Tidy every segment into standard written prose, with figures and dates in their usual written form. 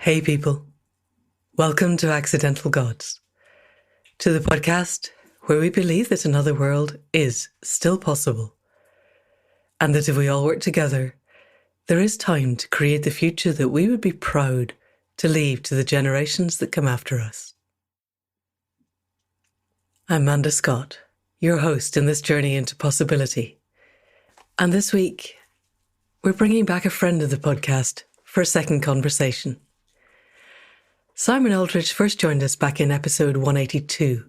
Hey people, welcome to Accidental Gods, to the podcast where we believe that another world is still possible, and that if we all work together, there is time to create the future that we would be proud to leave to the generations that come after us. I'm Amanda Scott, your host in this journey into possibility, and this week we're bringing back a friend of the podcast for a second conversation. Simon Oldridge first joined us back in episode 182,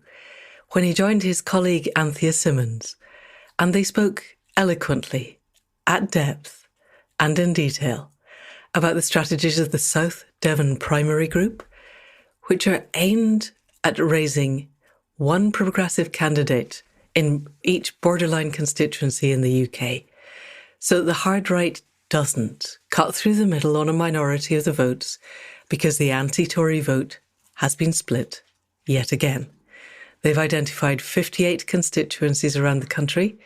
when he joined his colleague Anthea Simmons, and they spoke eloquently, at depth, and in detail about the strategies of the South Devon Primary Group, which are aimed at raising one progressive candidate in each borderline constituency in the UK, so that the hard right doesn't cut through the middle on a minority of the votes, because the anti-Tory vote has been split yet again. They've identified 58 constituencies around the country.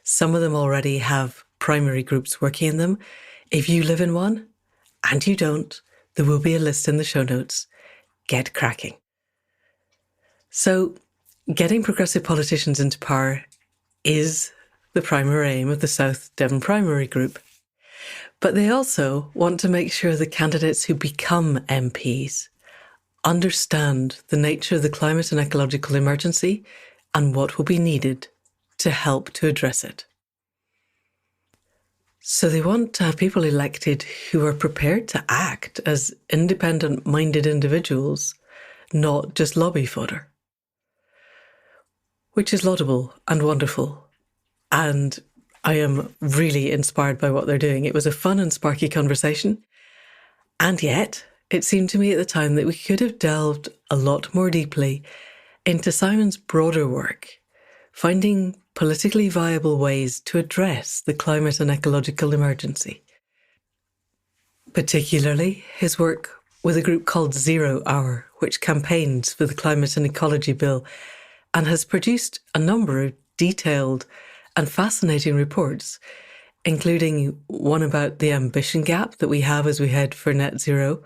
Some of them already have primary groups working in them. If you live in one, and you don't, there will be a list in the show notes. Get cracking. So, getting progressive politicians into power is the primary aim of the South Devon Primary Group. But they also want to make sure the candidates who become MPs understand the nature of the climate and ecological emergency and what will be needed to help to address it. So they want to have people elected who are prepared to act as independent-minded individuals, not just lobby fodder, which is laudable and wonderful. And I am really inspired by what they're doing. It was a fun and sparky conversation. And yet, it seemed to me at the time that we could have delved a lot more deeply into Simon's broader work, finding politically viable ways to address the climate and ecological emergency. Particularly his work with a group called 0 Hour, which campaigns for the Climate and Ecology Bill and has produced a number of detailed and fascinating reports, including one about the ambition gap that we have as we head for net zero,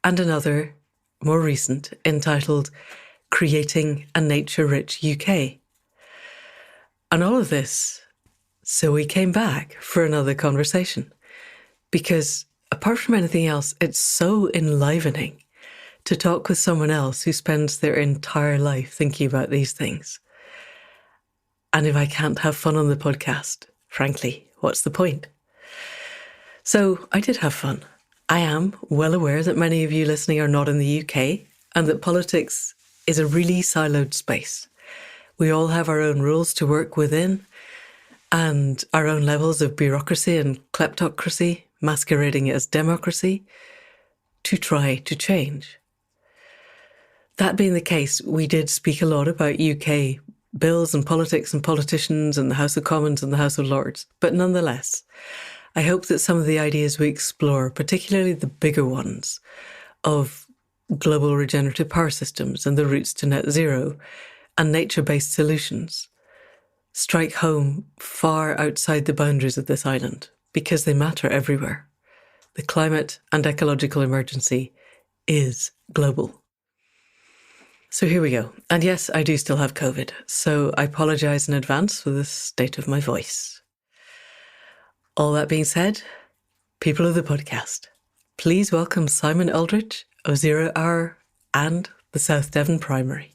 and another, more recent, entitled Creating a Nature-Rich UK. And all of this, so we came back for another conversation, because apart from anything else, it's so enlivening to talk with someone else who spends their entire life thinking about these things. And if I can't have fun on the podcast, frankly, what's the point? So I did have fun. I am well aware that many of you listening are not in the UK and that politics is a really siloed space. We all have our own rules to work within and our own levels of bureaucracy and kleptocracy masquerading as democracy to try to change. That being the case, we did speak a lot about UK bills and politics and politicians and the House of Commons and the House of Lords. But nonetheless, I hope that some of the ideas we explore, particularly the bigger ones of global regenerative power systems and the routes to net zero and nature-based solutions, strike home far outside the boundaries of this island, because they matter everywhere. The climate and ecological emergency is global. So here we go. And yes, I do still have COVID, so I apologise in advance for the state of my voice. All that being said, people of the podcast, please welcome Simon Oldridge of 0 Hour and the South Devon Primary.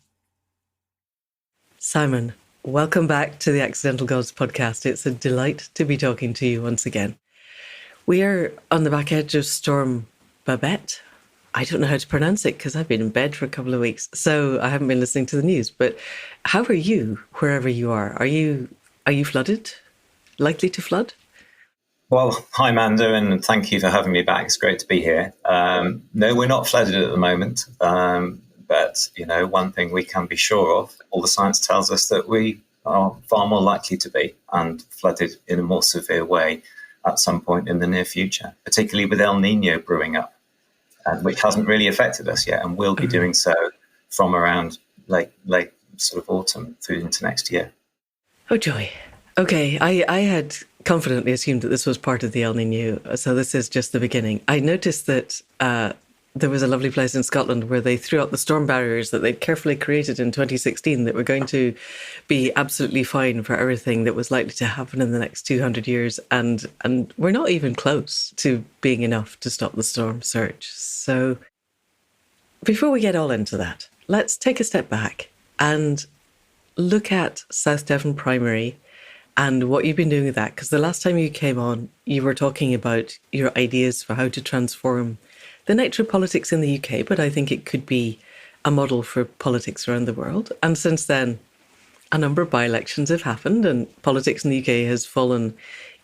Simon, welcome back to the Accidental Gods podcast. It's a delight to be talking to you once again. We are on the back edge of Storm Babette. I don't know how to pronounce it because I've been in bed for a couple of weeks, so I haven't been listening to the news. But how are you, wherever you are? Are you flooded? Likely to flood? Well, hi, Amanda, and thank you for having me back. It's great to be here. No, we're not flooded at the moment. But, one thing we can be sure of, all the science tells us that we are far more likely to be and flooded in a more severe way at some point in the near future, particularly with El Nino brewing up, which hasn't really affected us yet and will be doing so from around late sort of autumn through into next year. Oh, joy. Okay, I had confidently assumed that this was part of the El Nino, so this is just the beginning. I noticed that there was a lovely place in Scotland where they threw up the storm barriers that they'd carefully created in 2016 that were going to be absolutely fine for everything that was likely to happen in the next 200 years. And we're not even close to being enough to stop the storm surge. So before we get all into that, let's take a step back and look at South Devon Primary and what you've been doing with that. Because the last time you came on, you were talking about your ideas for how to transform the nature of politics in the UK, but I think it could be a model for politics around the world. And since then, a number of by-elections have happened and politics in the UK has fallen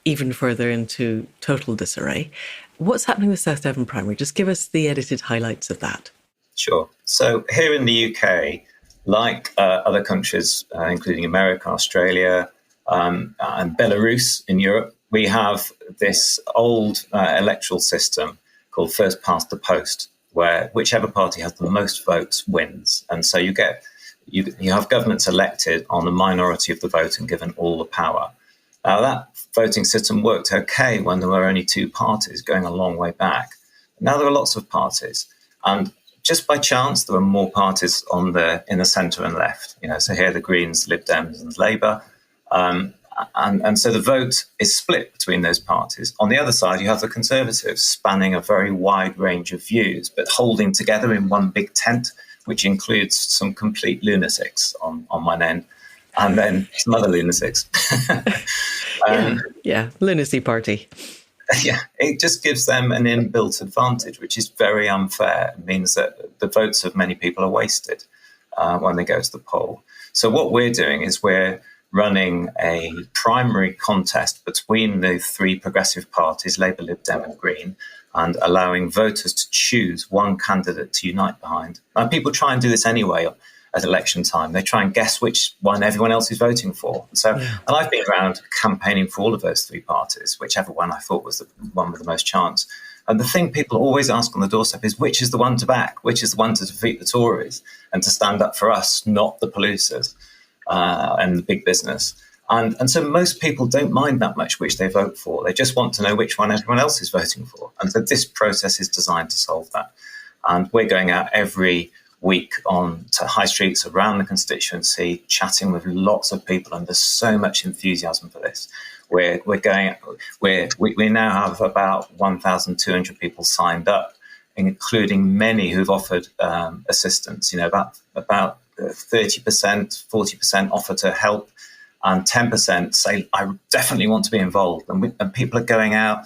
even further into total disarray. What's happening with South Devon Primary? Just give us the edited highlights of that. Sure. So here in the UK, like other countries, including America, Australia, and Belarus in Europe, we have this old electoral system called first past the post, where whichever party has the most votes wins. And so you have governments elected on the minority of the vote and given all the power. Now, that voting system worked okay when there were only two parties going a long way back. Now there are lots of parties. And just by chance, there are more parties in the centre and left. So here the Greens, Lib Dems and Labour. And so the vote is split between those parties. On the other side, you have the Conservatives spanning a very wide range of views, but holding together in one big tent, which includes some complete lunatics on one end, and then some other lunatics. Lunacy party. Yeah, it just gives them an inbuilt advantage, which is very unfair. It means that the votes of many people are wasted when they go to the poll. So what we're doing is we're running a primary contest between the three progressive parties, Labour, Lib Dem and Green, and allowing voters to choose one candidate to unite behind. And people try and do this anyway at election time. They try and guess which one everyone else is voting for. And I've been around campaigning for all of those three parties, whichever one I thought was the one with the most chance. And the thing people always ask on the doorstep is, which is the one to back? Which is the one to defeat the Tories and to stand up for us, not the polluters and the big business? And so most people don't mind that much which they vote for. They just want to know which one everyone else is voting for. And so this process is designed to solve that. And we're going out every week on to high streets around the constituency, chatting with lots of people, and there's so much enthusiasm for this. We now have about 1,200 people signed up, including many who've offered assistance. About 30%, 40% offer to help, and 10% say, I definitely want to be involved. And people are going out,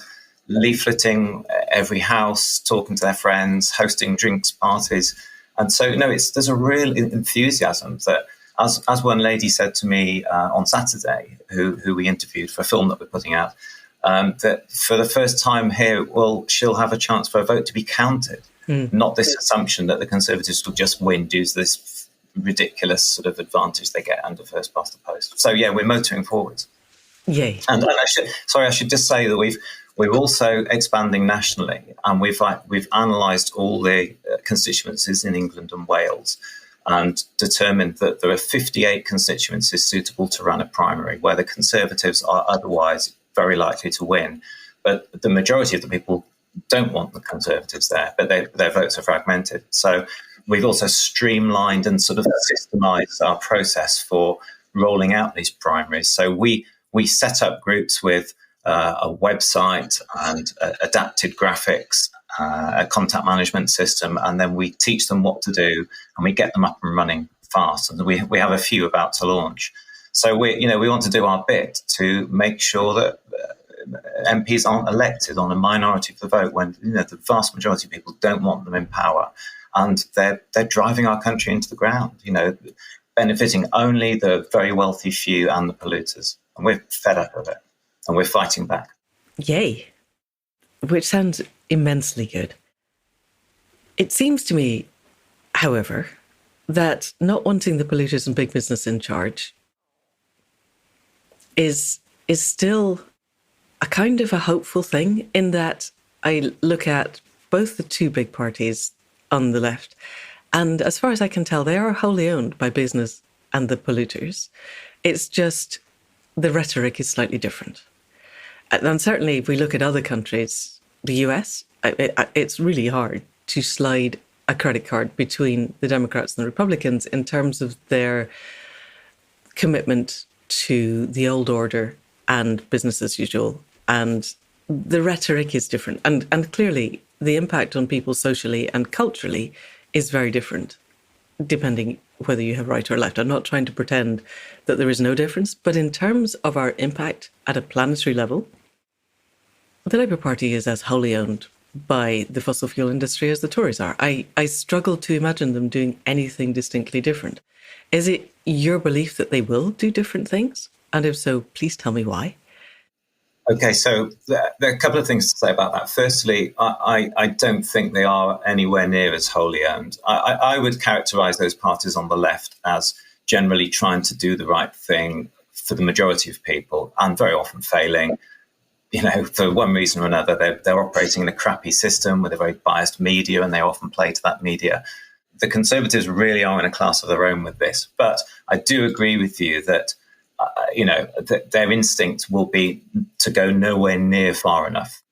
leafleting every house, talking to their friends, hosting drinks parties. And so, there's a real enthusiasm that, as one lady said to me on Saturday, who we interviewed for a film that we're putting out, that for the first time here, she'll have a chance for a vote to be counted, not this assumption that the Conservatives will just win due to this ridiculous sort of advantage they get under first past the post. So, we're motoring forwards. Yay. And I should just say that we're also expanding nationally, and we've analysed all the constituencies in England and Wales and determined that there are 58 constituencies suitable to run a primary where the Conservatives are otherwise very likely to win. But the majority of the people don't want the Conservatives there, but their votes are fragmented. So we've also streamlined and sort of systemised our process for rolling out these primaries. So we set up groups with a website and adapted graphics, a contact management system, and then we teach them what to do and we get them up and running fast. And we have a few about to launch. So we want to do our bit to make sure that MPs aren't elected on a minority of the vote when the vast majority of people don't want them in power, and they're driving our country into the ground. Benefiting only the very wealthy few and the polluters, and we're fed up of it. And we're fighting back. Yay. Which sounds immensely good. It seems to me, however, that not wanting the polluters and big business in charge is still a kind of a hopeful thing, in that I look at both the two big parties on the left, and as far as I can tell, they are wholly owned by business and the polluters. It's just the rhetoric is slightly different. And certainly if we look at other countries, the US, it's really hard to slide a credit card between the Democrats and the Republicans in terms of their commitment to the old order and business as usual. And the rhetoric is different. And clearly, the impact on people socially and culturally is very different, depending whether you have right or left. I'm not trying to pretend that there is no difference, but in terms of our impact at a planetary level, the Labour Party is as wholly owned by the fossil fuel industry as the Tories are. I struggle to imagine them doing anything distinctly different. Is it your belief that they will do different things? And if so, please tell me why. Okay, so there are a couple of things to say about that. Firstly, I don't think they are anywhere near as wholly owned. I would characterise those parties on the left as generally trying to do the right thing for the majority of people and very often failing. You know, for one reason or another, they're operating in a crappy system with a very biased media, and they often play to that media. The Conservatives really are in a class of their own with this. But I do agree with you that their instinct will be to go nowhere near far enough.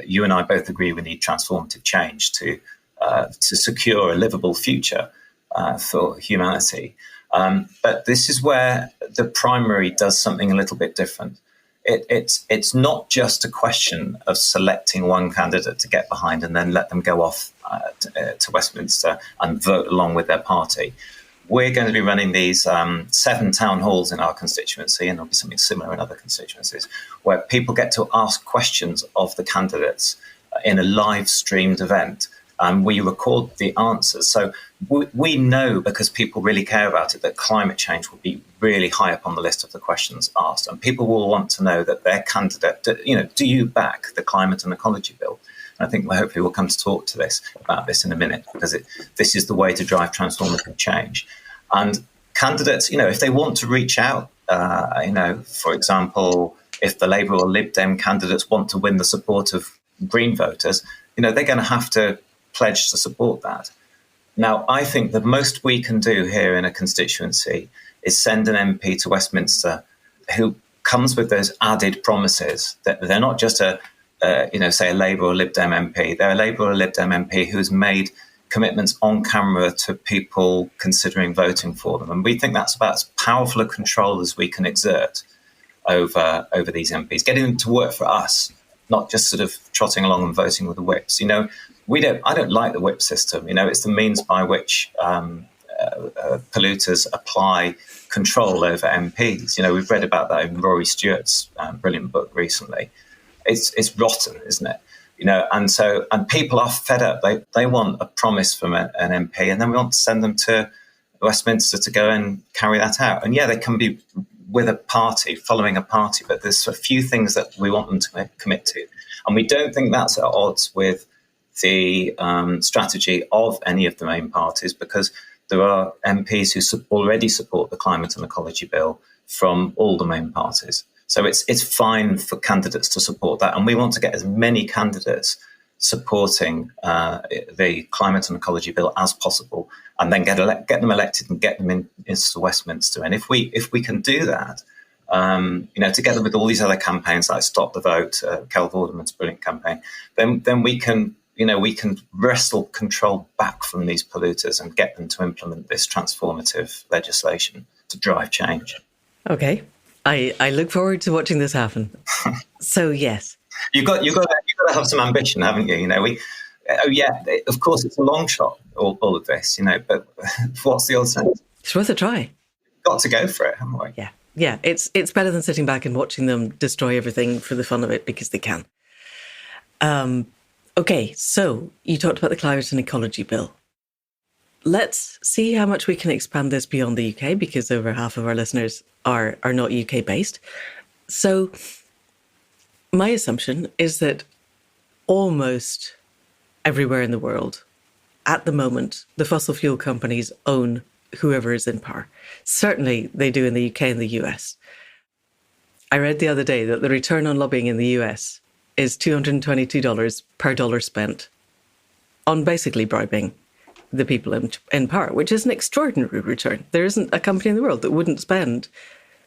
You and I both agree we need transformative change to secure a livable future for humanity. But this is where the primary does something a little bit different. It's not just a question of selecting one candidate to get behind and then let them go off to Westminster and vote along with their party. We're going to be running these 7 town halls in our constituency, and there'll be something similar in other constituencies, where people get to ask questions of the candidates in a live streamed event. And we record the answers. So we know, because people really care about it, that climate change will be really high up on the list of the questions asked. And people will want to know that their candidate, do you back the climate and ecology bill? And I think hopefully we'll come to talk about this in a minute, because this is the way to drive transformative change. And candidates, if they want to reach out, for example, if the Labour or Lib Dem candidates want to win the support of Green voters, they're going to have to pledge to support that. Now, I think the most we can do here in a constituency is send an MP to Westminster who comes with those added promises that they're not just say a Labour or Lib Dem MP. They're a Labour or Lib Dem MP who's made commitments on camera to people considering voting for them. And we think that's about as powerful a control as we can exert over these MPs, getting them to work for us, not just sort of trotting along and voting with the whips. I don't like the whip system. It's the means by which polluters apply control over MPs. We've read about that in Rory Stewart's brilliant book recently. It's rotten, isn't it? And people are fed up. They want a promise from an MP, and then we want to send them to Westminster to go and carry that out. And yeah, they can be with a party, following a party, but there's a few things that we want them to commit to. And we don't think that's at odds with the strategy of any of the main parties, because there are MPs who already support the climate and ecology bill from all the main parties. So it's fine for candidates to support that. And we want to get as many candidates supporting the climate and ecology bill as possible, and then get them elected and get them into Westminster. And if we can do that, together with all these other campaigns like Stop the Vote, Kel Vorderman's brilliant campaign, then we can wrestle control back from these polluters and get them to implement this transformative legislation to drive change. Okay. I look forward to watching this happen. So, yes. You've got to have some ambition, haven't you? Of course, it's a long shot, all of this, but what's the alternative? It's worth a try. We've got to go for it, haven't we? Yeah. It's better than sitting back and watching them destroy everything for the fun of it, because they can. Okay, so you talked about the climate and ecology bill. Let's see how much we can expand this beyond the UK, because over half of our listeners are not UK based. So my assumption is that almost everywhere in the world, at the moment, the fossil fuel companies own whoever is in power. Certainly they do in the UK and the US. I read the other day that the return on lobbying in the US is $222 per dollar spent on basically bribing the people in power, which is an extraordinary return. There isn't a company in the world that wouldn't spend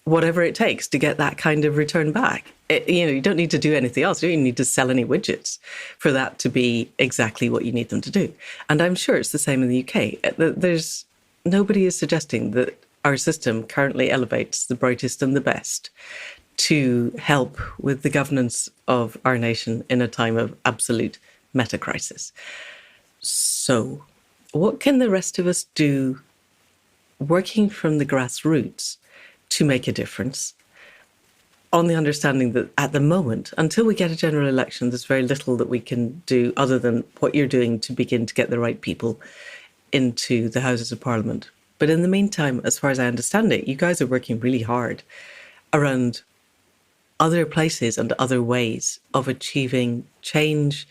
whatever it takes to get that kind of return back. You don't need to do anything else. You don't even need to sell any widgets for that to be exactly what you need them to do. And I'm sure it's the same in the UK. Nobody is suggesting that our system currently elevates the brightest and the best to help with the governance of our nation in a time of absolute meta-crisis. So what can the rest of us do working from the grassroots to make a difference, on the understanding that at the moment, until we get a general election, there's very little that we can do other than what you're doing to begin to get the right people into the Houses of Parliament. But in the meantime, as far as I understand it, you guys are working really hard around other places and other ways of achieving change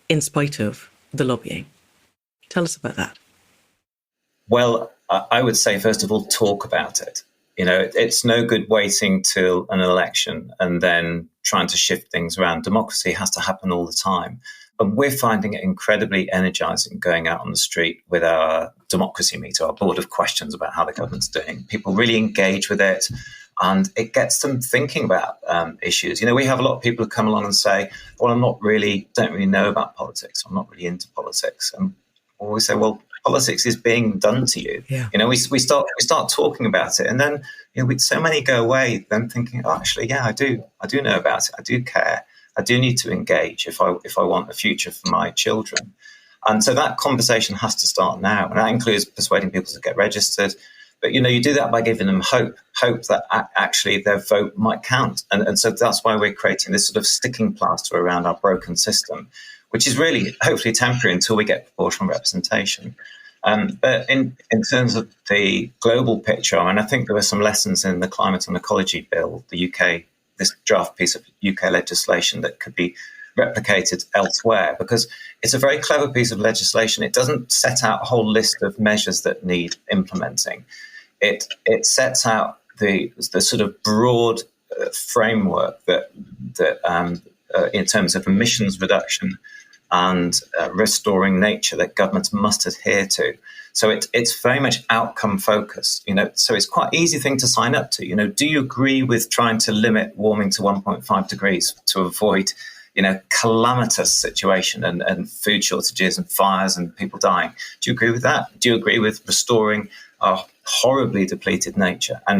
in spite of the lobbying. Tell us about that. Well, I would say, first of all, talk about it. It's no good waiting till an election and then trying to shift things around. Democracy has to happen all the time. And we're finding it incredibly energizing going out on the street with our democracy meter, our board of questions about how the government's doing. People really engage with it, and it gets them thinking about issues. We have a lot of people who come along and say, well, don't really know about politics. I'm not really into politics. And we say, well, politics is being done to you. Yeah. We start talking about it, and then so many go away then thinking, oh, actually, yeah, I do know about it. I do care. I do need to engage if I want a future for my children. And so that conversation has to start now, and that includes persuading people to get registered. But you do that by giving them hope that actually their vote might count. And so that's why we're creating this sort of sticking plaster around our broken system, which is really hopefully temporary until we get proportional representation. But in terms of the global picture, I think there were some lessons in the Climate and Ecology Bill, the UK, this draft piece of UK legislation that could be replicated elsewhere, because it's a very clever piece of legislation. It doesn't set out a whole list of measures that need implementing. It sets out the sort of broad framework that in terms of emissions reduction and restoring nature that governments must adhere to. So it's very much outcome focused, so it's quite an easy thing to sign up to. Do you agree with trying to limit warming to 1.5 degrees to avoid, calamitous situation and food shortages and fires and people dying? Do you agree with that? Do you agree with restoring our horribly depleted nature? And,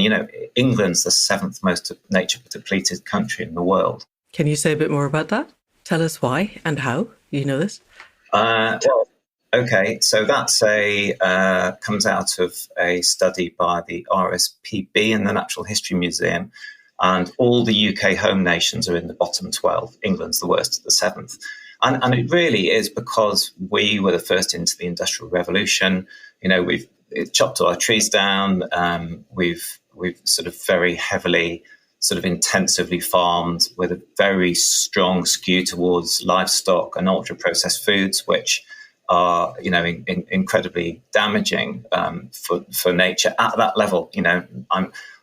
England's the 7th most nature depleted country in the world. Can you say a bit more about that? Tell us why and how you know this. Okay, so that's comes out of a study by the RSPB and the Natural History Museum, and all the UK home nations are in the bottom 12. England's the worst at the 7th. And it really is because we were the first into the Industrial Revolution. We've chopped all our trees down. We've sort of very heavily sort of intensively farmed with a very strong skew towards livestock and ultra-processed foods, which are, incredibly damaging for nature at that level.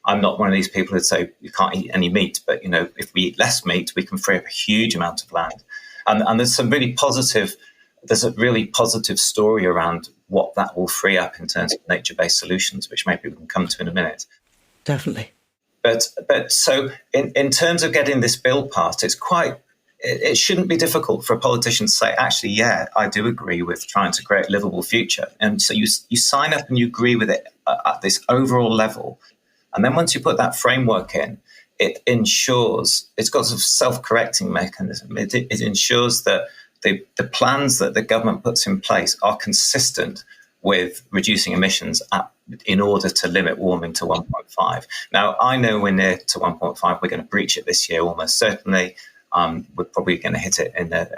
I'm not one of these people who say you can't eat any meat, but, if we eat less meat, we can free up a huge amount of land. And there's a really positive story around what that will free up in terms of nature-based solutions, which maybe we can come to in a minute. Definitely. But so in terms of getting this bill passed, it shouldn't be difficult for a politician to say, actually, yeah, I do agree with trying to create a livable future. And so you sign up and you agree with it at this overall level. And then once you put that framework in, it ensures, it's got a self-correcting mechanism. It ensures that the plans that the government puts in place are consistent with reducing emissions in order to limit warming to 1.5. Now, I know we're near to 1.5. We're going to breach it this year, almost certainly. We're probably going to hit it in the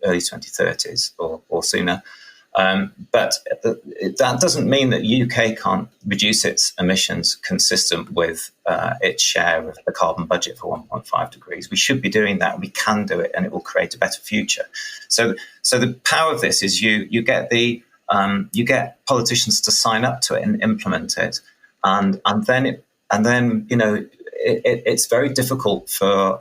early 2030s or sooner. But that doesn't mean that the UK can't reduce its emissions consistent with its share of the carbon budget for 1.5 degrees. We should be doing that. We can do it, and it will create a better future. So the power of this is you get politicians to sign up to it and implement it, and then it's very difficult for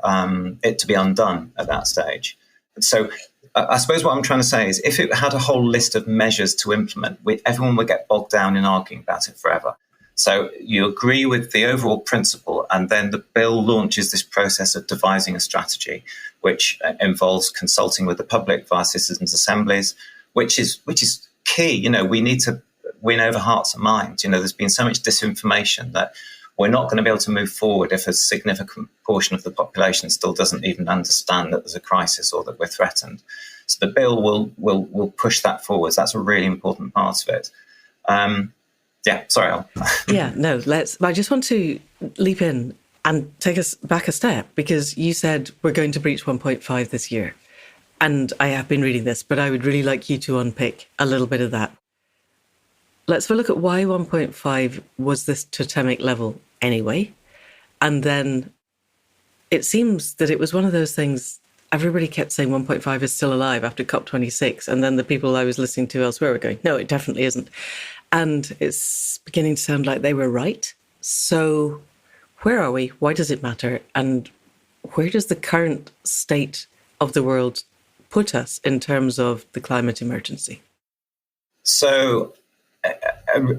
it to be undone at that stage. So I suppose what I'm trying to say is, if it had a whole list of measures to implement, everyone would get bogged down in arguing about it forever. So you agree with the overall principle, and then the bill launches this process of devising a strategy, which involves consulting with the public via citizens' assemblies, which is key. We need to win over hearts and minds. There's been so much disinformation that we're not going to be able to move forward if a significant portion of the population still doesn't even understand that there's a crisis or that we're threatened. So the bill will push that forwards. That's a really important part of it. Sorry. I just want to leap in and take us back a step, because you said we're going to breach 1.5 this year. And I have been reading this, but I would really like you to unpick a little bit of that. Let's have a look at why 1.5 was this totemic level anyway. And then it seems that it was one of those things, everybody kept saying 1.5 is still alive after COP26. And then the people I was listening to elsewhere were going, no, it definitely isn't. And it's beginning to sound like they were right. So where are we? Why does it matter? And where does the current state of the world put us in terms of the climate emergency? So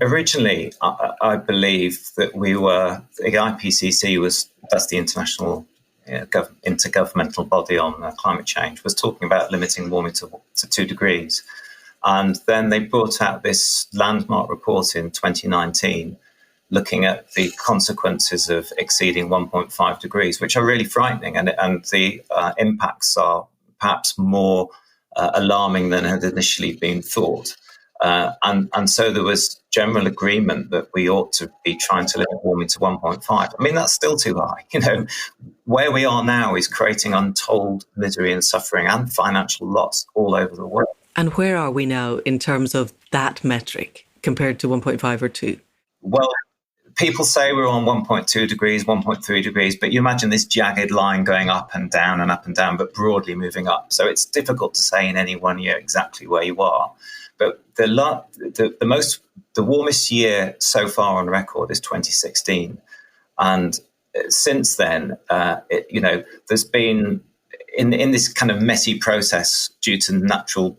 originally, I believe that the IPCC that's the international intergovernmental body on climate change, was talking about limiting warming to 2 degrees. And then they brought out this landmark report in 2019 looking at the consequences of exceeding 1.5 degrees, which are really frightening. And the impacts are perhaps more alarming than had initially been thought. And so there was general agreement that we ought to be trying to limit warming to 1.5. I mean, that's still too high. Where we are now is creating untold misery and suffering and financial loss all over the world. And where are we now in terms of that metric compared to 1.5 or 2? Well, people say we're on 1.2 degrees, 1.3 degrees, but you imagine this jagged line going up and down, but broadly moving up. So it's difficult to say in any one year exactly where you are. But the warmest year so far on record is 2016. And since then, there's been, in this kind of messy process due to natural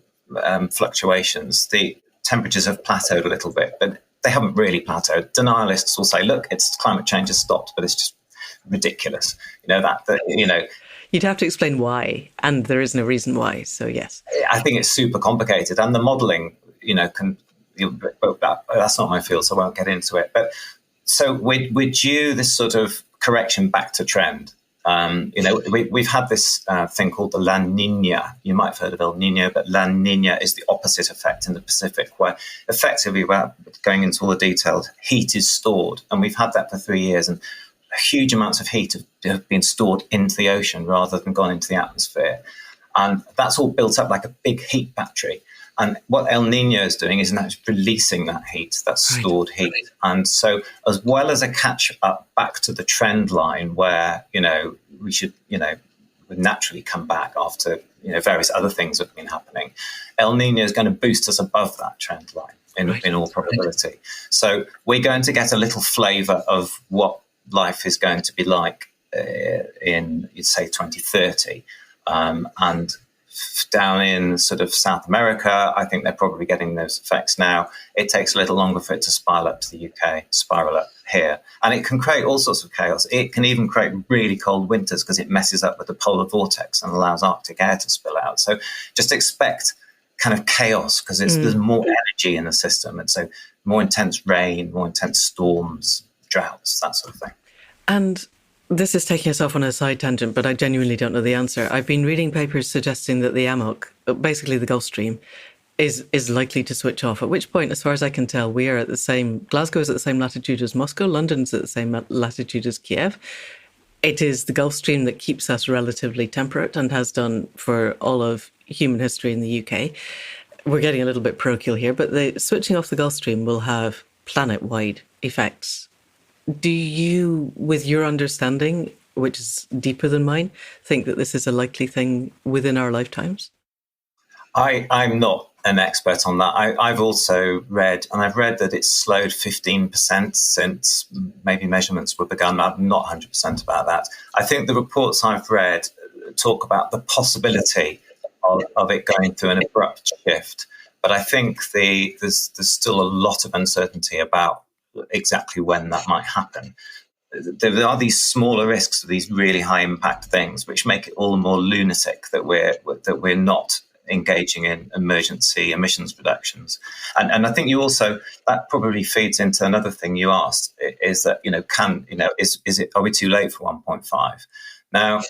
fluctuations, the temperatures have plateaued a little bit, but they haven't really plateaued. Denialists will say, look, it's climate change has stopped, but it's just ridiculous. You'd have to explain why, and there is no reason why. So yes, I think it's super complicated, and the modelling, that's not my field, so I won't get into it. But so we're due this sort of correction back to trend. We've had this thing called the La Nina. You might have heard of El Nino, but La Nina is the opposite effect in the Pacific, where effectively, without going into all the details, heat is stored. And we've had that for 3 years. And huge amounts of heat have been stored into the ocean rather than gone into the atmosphere. And that's all built up like a big heat battery. And what El Nino is doing is now releasing that heat, that stored heat. And so as well as a catch up back to the trend line where, we should, would naturally come back after, various other things have been happening, El Nino is going to boost us above that trend line in all probability. So we're going to get a little flavour of what life is going to be like in, you'd say, 2030. And down in sort of South America, I think they're probably getting those effects now. It takes a little longer for it to spiral up to the UK, spiral up here. And it can create all sorts of chaos. It can even create really cold winters because it messes up with the polar vortex and allows Arctic air to spill out. So just expect kind of chaos because there's more energy in the system. And so more intense rain, more intense storms, droughts, that sort of thing. And this is taking us off on a side tangent, but I genuinely don't know the answer. I've been reading papers suggesting that the AMOC, basically the Gulf Stream, is likely to switch off, at which point, as far as I can tell, we are at the same, Glasgow is at the same latitude as Moscow, London's at the same latitude as Kiev. It is the Gulf Stream that keeps us relatively temperate and has done for all of human history in the UK. We're getting a little bit parochial here, but the switching off the Gulf Stream will have planet-wide effects. Do you, with your understanding, which is deeper than mine, think that this is a likely thing within our lifetimes? I'm not an expert on that. I've also read, and I've read that it's slowed 15% since maybe measurements were begun. I'm not 100% about that. I think the reports I've read talk about the possibility of it going through an abrupt shift. But I think there's still a lot of uncertainty about exactly when that might happen. There are these smaller risks of these really high impact things, which make it all the more lunatic that we're not engaging in emergency emissions reductions. And I think that probably feeds into another thing you asked, is that, are we too late for 1.5? Now,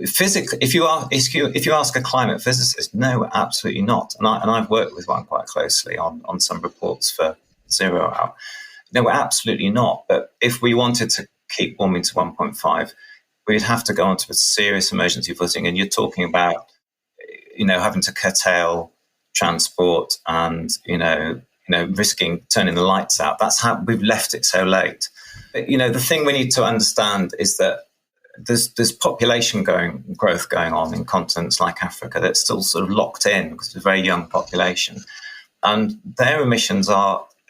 physically, if you ask a climate physicist, no, absolutely not. And I've worked with one quite closely on some reports for 0 hour. No, absolutely not. But if we wanted to keep warming to 1.5, we'd have to go onto a serious emergency footing. And you're talking about, having to curtail transport and, risking turning the lights out. That's how we've left it so late. But, the thing we need to understand is that there's population growth going on in continents like Africa that's still sort of locked in because it's a very young population. And their emissions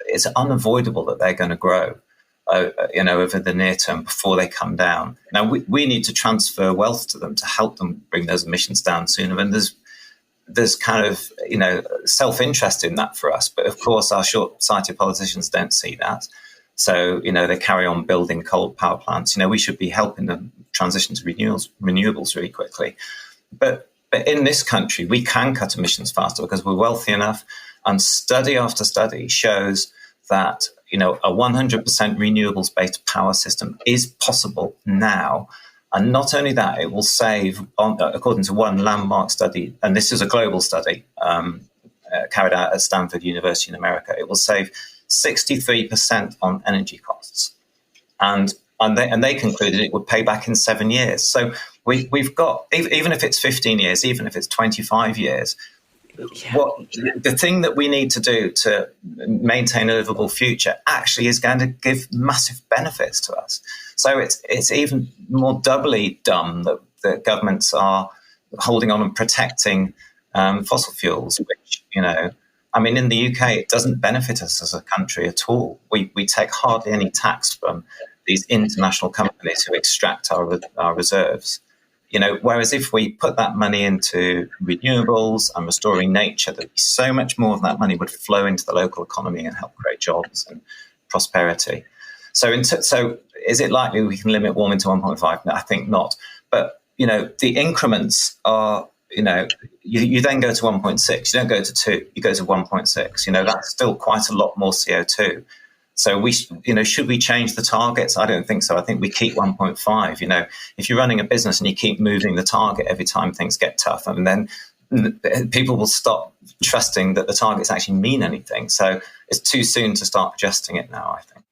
it's unavoidable that they're going to grow, over the near term before they come down. Now, we need to transfer wealth to them to help them bring those emissions down sooner. And there's kind of, self-interest in that for us. But of course, our short-sighted politicians don't see that. So, they carry on building coal power plants. We should be helping them transition to renewables really quickly. But in this country, we can cut emissions faster because we're wealthy enough. And study after study shows that, a 100% renewables-based power system is possible now. And not only that, it will save, according to one landmark study, and this is a global study carried out at Stanford University in America, it will save 63% on energy costs. And they concluded it would pay back in 7 years. So we've got, even if it's 15 years, even if it's 25 years, the thing that we need to do to maintain a livable future actually is going to give massive benefits to us. So it's even more doubly dumb that governments are holding on and protecting fossil fuels, which, in the UK, it doesn't benefit us as a country at all. We take hardly any tax from these international companies who extract our reserves. Whereas if we put that money into renewables and restoring nature, there'd be so much more of that money would flow into the local economy and help create jobs and prosperity. So is it likely we can limit warming to 1.5? No, I think not. But, the increments are, you then go to 1.6, you don't go to 2, you go to 1.6. That's still quite a lot more CO2. So should we change the targets? I don't think so. I think we keep 1.5. If you're running a business and you keep moving the target every time things get tough, and then people will stop trusting that the targets actually mean anything. So it's too soon to start adjusting it now, I think.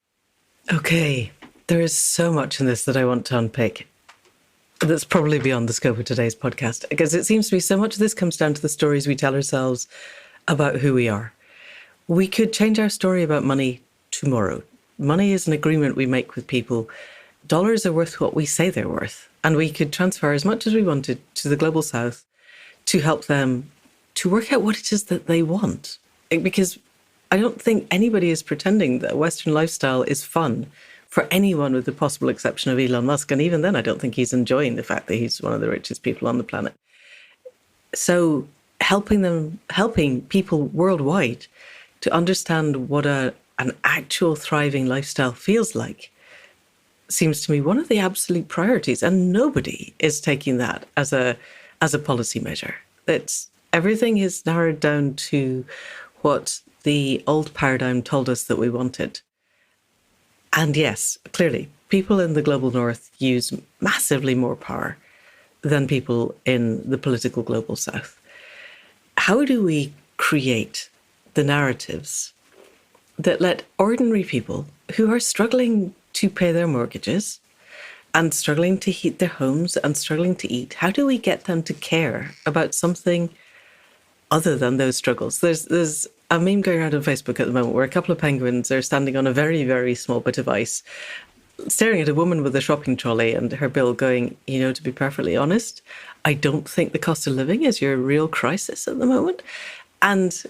Okay, there is so much in this that I want to unpick. That's probably beyond the scope of today's podcast, because it seems to me so much of this comes down to the stories we tell ourselves about who we are. We could change our story about money tomorrow. Money is an agreement we make with people. Dollars are worth what we say they're worth. And we could transfer as much as we wanted to the global south to help them to work out what it is that they want. Because I don't think anybody is pretending that a Western lifestyle is fun for anyone with the possible exception of Elon Musk. And even then, I don't think he's enjoying the fact that he's one of the richest people on the planet. So helping people worldwide to understand what an actual thriving lifestyle feels like seems to me one of the absolute priorities. And nobody is taking that as a policy measure. Everything is narrowed down to what the old paradigm told us that we wanted. And yes, clearly, people in the global north use massively more power than people in the political global south. How do we create the narratives that let ordinary people who are struggling to pay their mortgages and struggling to heat their homes and struggling to eat, how do we get them to care about something other than those struggles? There's a meme going around on Facebook at the moment where a couple of penguins are standing on a very, very small bit of ice, staring at a woman with a shopping trolley and her bill going, to be perfectly honest, I don't think the cost of living is your real crisis at the moment. And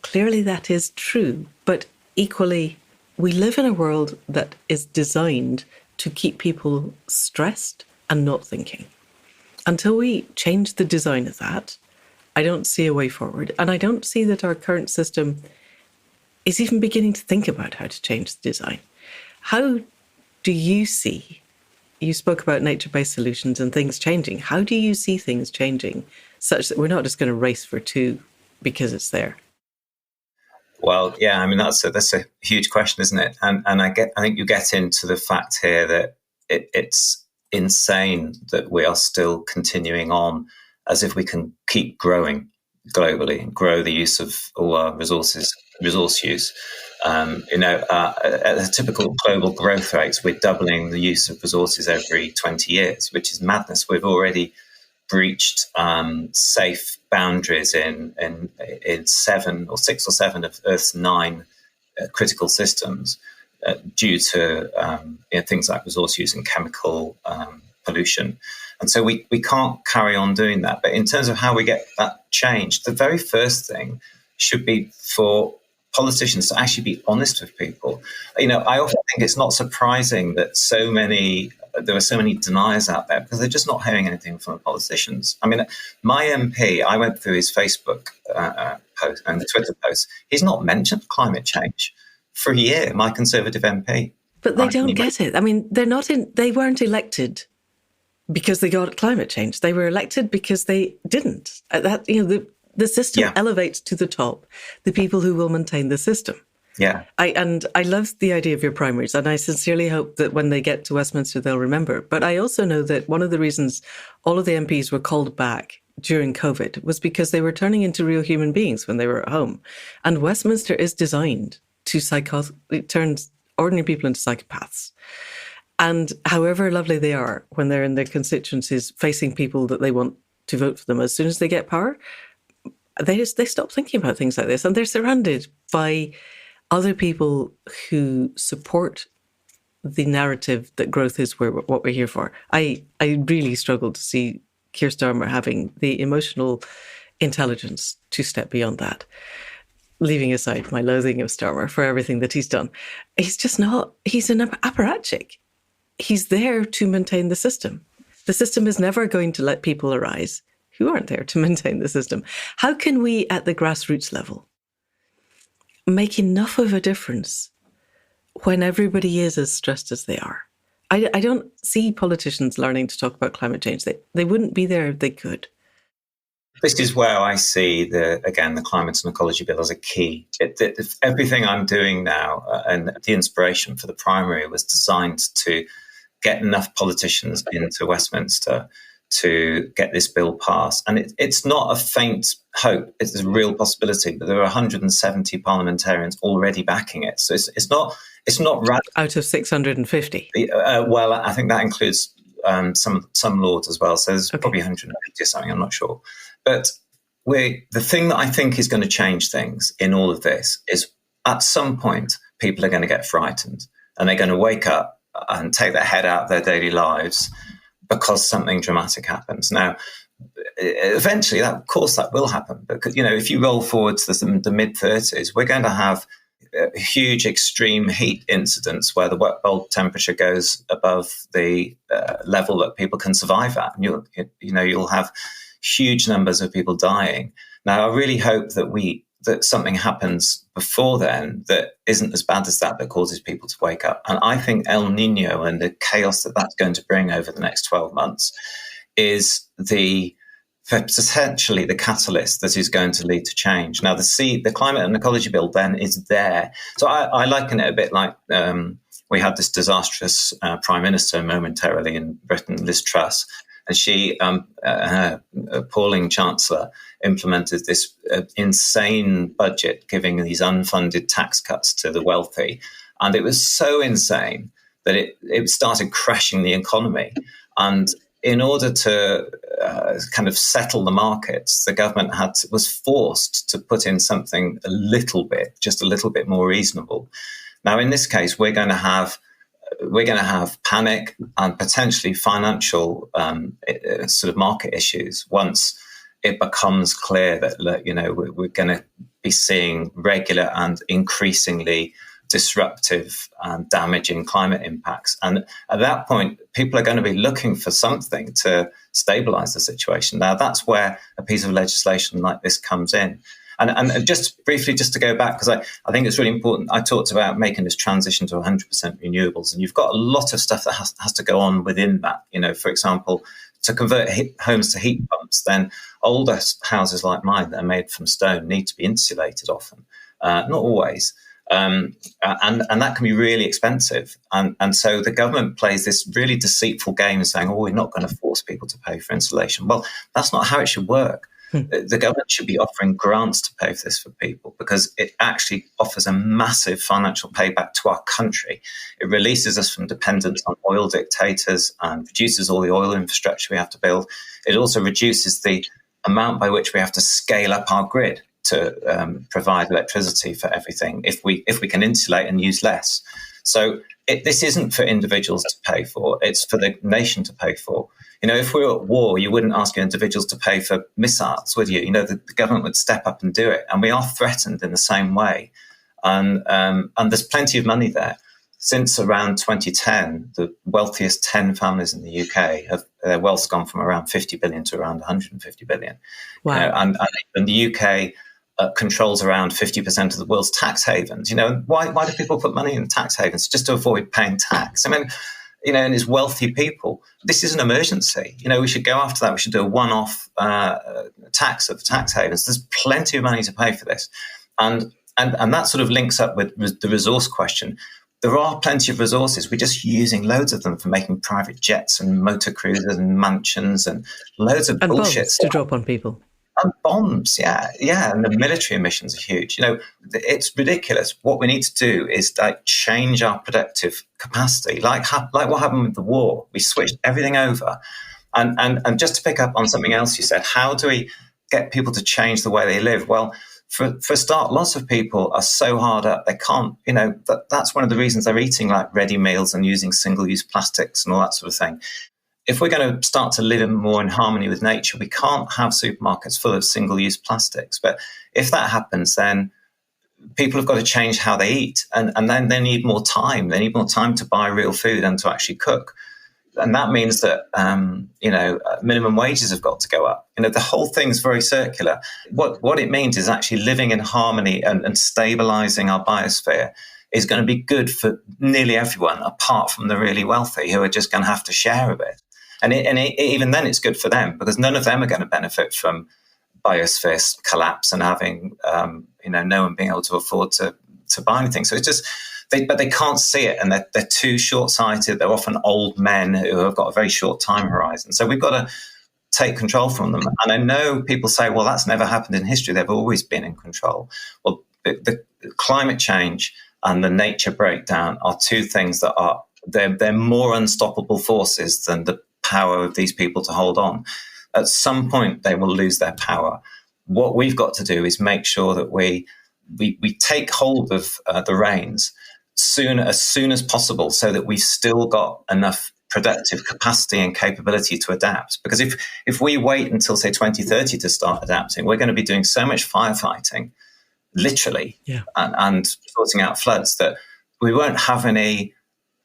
clearly that is true. But equally, we live in a world that is designed to keep people stressed and not thinking. Until we change the design of that, I don't see a way forward. And I don't see that our current system is even beginning to think about how to change the design. How do you see, you spoke about nature-based solutions and things changing. How do you see things changing such that we're not just going to race for two because it's there? Well, yeah, I mean, that's a huge question, isn't it? And I think you get into the fact here that it's insane that we are still continuing on as if we can keep growing globally and grow the use of all our resource use. At a typical global growth rates, we're doubling the use of resources every 20 years, which is madness. We've already breached safe boundaries in 6 or 7 of Earth's 9 critical systems due to things like resource use and chemical pollution. And so we can't carry on doing that. But in terms of how we get that changed, the very first thing should be for politicians to actually be honest with people. I often think it's not surprising that there are so many deniers out there because they're just not hearing anything from the politicians. I mean, my MP, I went through his Facebook post and the Twitter post. He's not mentioned climate change for a year, my Conservative MP. But they don't get it. I mean, they weren't elected because they got climate change. They were elected because they didn't. The system elevates to the top the people who will maintain the system. Yeah. I love the idea of your primaries, and I sincerely hope that when they get to Westminster, they'll remember. But I also know that one of the reasons all of the MPs were called back during COVID was because they were turning into real human beings when they were at home. And Westminster is designed to turn ordinary people into psychopaths. And however lovely they are when they're in their constituencies facing people that they want to vote for them, as soon as they get power, they stop thinking about things like this. And they're surrounded by other people who support the narrative that growth is what we're here for. I really struggle to see Keir Starmer having the emotional intelligence to step beyond that. Leaving aside my loathing of Starmer for everything that he's done, he's just not, he's an apparatchik. He's there to maintain the system. The system is never going to let people arise who aren't there to maintain the system. How can we, at the grassroots level, make enough of a difference when everybody is as stressed as they are? I don't see politicians learning to talk about climate change. They wouldn't be there if they could. This is where I see the Climate and Ecology Bill as a key. Everything I'm doing now and the inspiration for the primary was designed to get enough politicians into Westminster to get this bill passed. And it's not a faint hope. It's a real possibility. But there are 170 parliamentarians already backing it. So it's not radical. Out of 650? Well, I think that includes some Lords as well. So there's probably 150 or something, I'm not sure. But the thing that I think is going to change things in all of this is at some point, people are going to get frightened and they're going to wake up and take their head out of their daily lives because something dramatic happens. Now, eventually, of course, that will happen. Because, if you roll forward to the mid-30s, we're going to have huge extreme heat incidents where the wet bulb temperature goes above the level that people can survive at. And you'll have huge numbers of people dying. Now, I really hope that something happens before then that isn't as bad as that causes people to wake up. And I think El Nino and the chaos that that's going to bring over the next 12 months is potentially the catalyst that is going to lead to change. Now, the Climate and Ecology Bill then is there. So I liken it a bit like we had this disastrous Prime Minister momentarily in Britain, Liz Truss, and she, her appalling Chancellor, implemented this insane budget, giving these unfunded tax cuts to the wealthy. And it was so insane that it started crashing the economy. And in order to kind of settle the markets, the government was forced to put in something just a little bit more reasonable. Now, in this case, we're going to have panic and potentially financial sort of market issues once it becomes clear that we're going to be seeing regular and increasingly disruptive and damaging climate impacts. And at that point, people are going to be looking for something to stabilize the situation. Now, that's where a piece of legislation like this comes in. And just briefly, just to go back, because I think it's really important, I talked about making this transition to 100% renewables, and you've got a lot of stuff that has to go on within that. For example, to convert homes to heat pumps, then older houses like mine that are made from stone need to be insulated often, not always. And that can be really expensive. And so the government plays this really deceitful game saying, we're not going to force people to pay for insulation. Well, that's not how it should work. The government should be offering grants to pay for this for people, because it actually offers a massive financial payback to our country. It releases us from dependence on oil dictators and reduces all the oil infrastructure we have to build. It also reduces the amount by which we have to scale up our grid to provide electricity for everything if we can insulate and use less. So this isn't for individuals to pay for, it's for the nation to pay for. If we were at war, you wouldn't ask individuals to pay for missiles, would you? The government would step up and do it. And we are threatened in the same way. And there's plenty of money there. Since around 2010, the wealthiest 10 families in the UK their wealth's gone from around 50 billion to around 150 billion. Wow. And the UK controls around 50% of the world's tax havens. Why do people put money in tax havens? Just to avoid paying tax. And it's wealthy people. This is an emergency. We should go after that. We should do a one-off tax of tax havens. There's plenty of money to pay for this. And that sort of links up with the resource question. There are plenty of resources. We're just using loads of them for making private jets and motor cruisers and mansions and loads of bullshit bombs to drop on people. And bombs, yeah, and the military emissions are huge. It's ridiculous. What we need to do is change our productive capacity, like what happened with the war. We switched everything over, and just to pick up on something else you said, how do we get people to change the way they live? Well, for a start, lots of people are so hard up they can't. That's one of the reasons they're eating like ready meals and using single-use plastics and all that sort of thing. If we're going to start to live more in harmony with nature, we can't have supermarkets full of single-use plastics. But if that happens, then people have got to change how they eat. And then they need more time. They need more time to buy real food and to actually cook. And that means that, minimum wages have got to go up. The whole thing's very circular. What it means is actually living in harmony and stabilizing our biosphere is going to be good for nearly everyone, apart from the really wealthy who are just going to have to share a bit. And even then, it's good for them, because none of them are going to benefit from biosphere collapse and having, no one being able to afford to buy anything. So it's just, but they can't see it, and they're too short-sighted. They're often old men who have got a very short time horizon. So we've got to take control from them. And I know people say, well, that's never happened in history. They've always been in control. Well, the climate change and the nature breakdown are two things that are, they're more unstoppable forces than the power of these people to hold on. At some point, they will lose their power. What we've got to do is make sure that we take hold of the reins as soon as possible, so that we've still got enough productive capacity and capability to adapt. Because if we wait until, say, 2030 to start adapting, we're going to be doing so much firefighting, literally, and sorting out floods, that we won't have any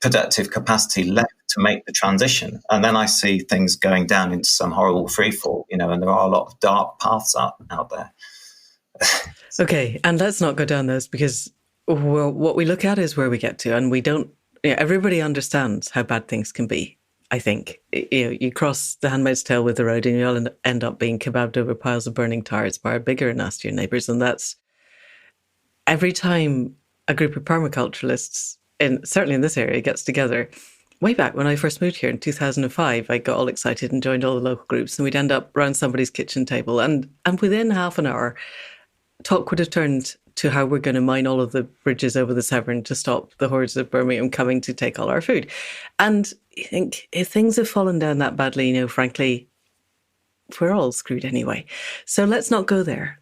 productive capacity left to make the transition. And then I see things going down into some horrible freefall, and there are a lot of dark paths out there. Okay, and let's not go down those, because what we look at is where we get to, and we don't. Everybody understands how bad things can be. I think you cross the Handmaid's Tale with the road, and you'll end up being kebabbed over piles of burning tires by our bigger and nastier neighbours, and that's every time a group of permaculturalists, certainly in this area, gets together. Way back when I first moved here in 2005, I got all excited and joined all the local groups, and we'd end up around somebody's kitchen table, and within half an hour, talk would have turned to how we're going to mine all of the bridges over the Severn to stop the hordes of Birmingham coming to take all our food. And I think if things have fallen down that badly, frankly, we're all screwed anyway. So let's not go there.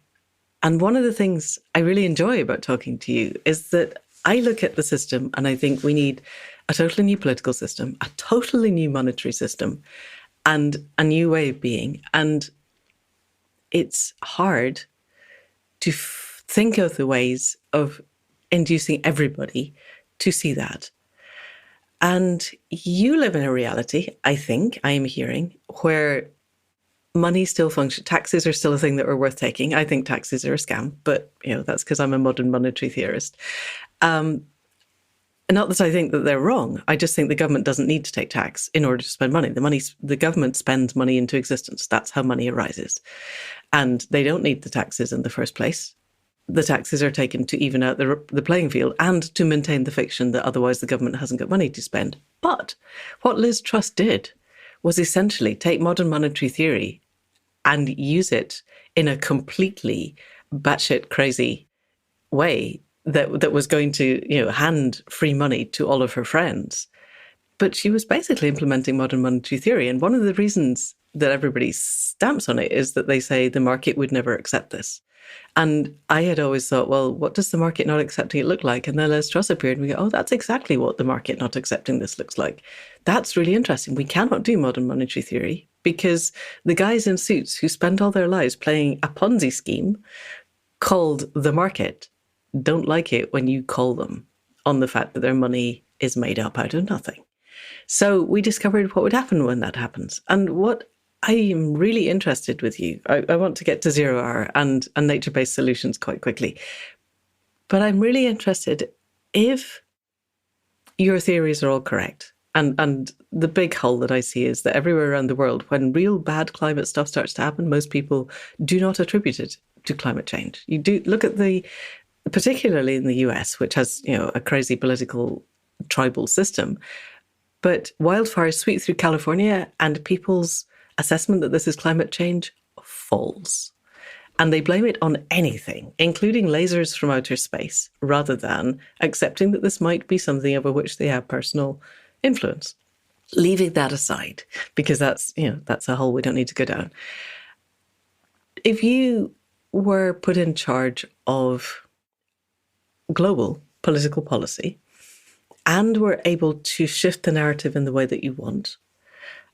And one of the things I really enjoy about talking to you is that I look at the system and I think we need a totally new political system, a totally new monetary system, and a new way of being. And it's hard to think of the ways of inducing everybody to see that. And you live in a reality, I think, I am hearing, where money still functions. Taxes are still a thing that are worth taking. I think taxes are a scam, but that's because I'm a modern monetary theorist. Not that I think that they're wrong. I just think the government doesn't need to take tax in order to spend money. The government spends money into existence. That's how money arises. And they don't need the taxes in the first place. The taxes are taken to even out the playing field and to maintain the fiction that otherwise the government hasn't got money to spend. But what Liz Truss did was essentially take modern monetary theory and use it in a completely batshit crazy way that was going to, hand free money to all of her friends. But she was basically implementing modern monetary theory. And one of the reasons that everybody stamps on it is that they say the market would never accept this. And I had always thought, well, what does the market not accepting it look like? And then Liz Truss appeared and we go, oh, that's exactly what the market not accepting this looks like. That's really interesting. We cannot do modern monetary theory because the guys in suits who spend all their lives playing a Ponzi scheme called the market don't like it when you call them on the fact that their money is made up out of nothing. So we discovered what would happen when that happens. And what I am really interested with you, I want to get to zero hour and nature-based solutions quite quickly. But I'm really interested if your theories are all correct. And the big hole that I see is that everywhere around the world, when real bad climate stuff starts to happen, most people do not attribute it to climate change. You do look at particularly in the US, which has, a crazy political tribal system, but wildfires sweep through California and people's assessment that this is climate change falls. And they blame it on anything, including lasers from outer space, rather than accepting that this might be something over which they have personal influence. Leaving that aside, because that's a hole we don't need to go down. If you were put in charge of global political policy and were able to shift the narrative in the way that you want,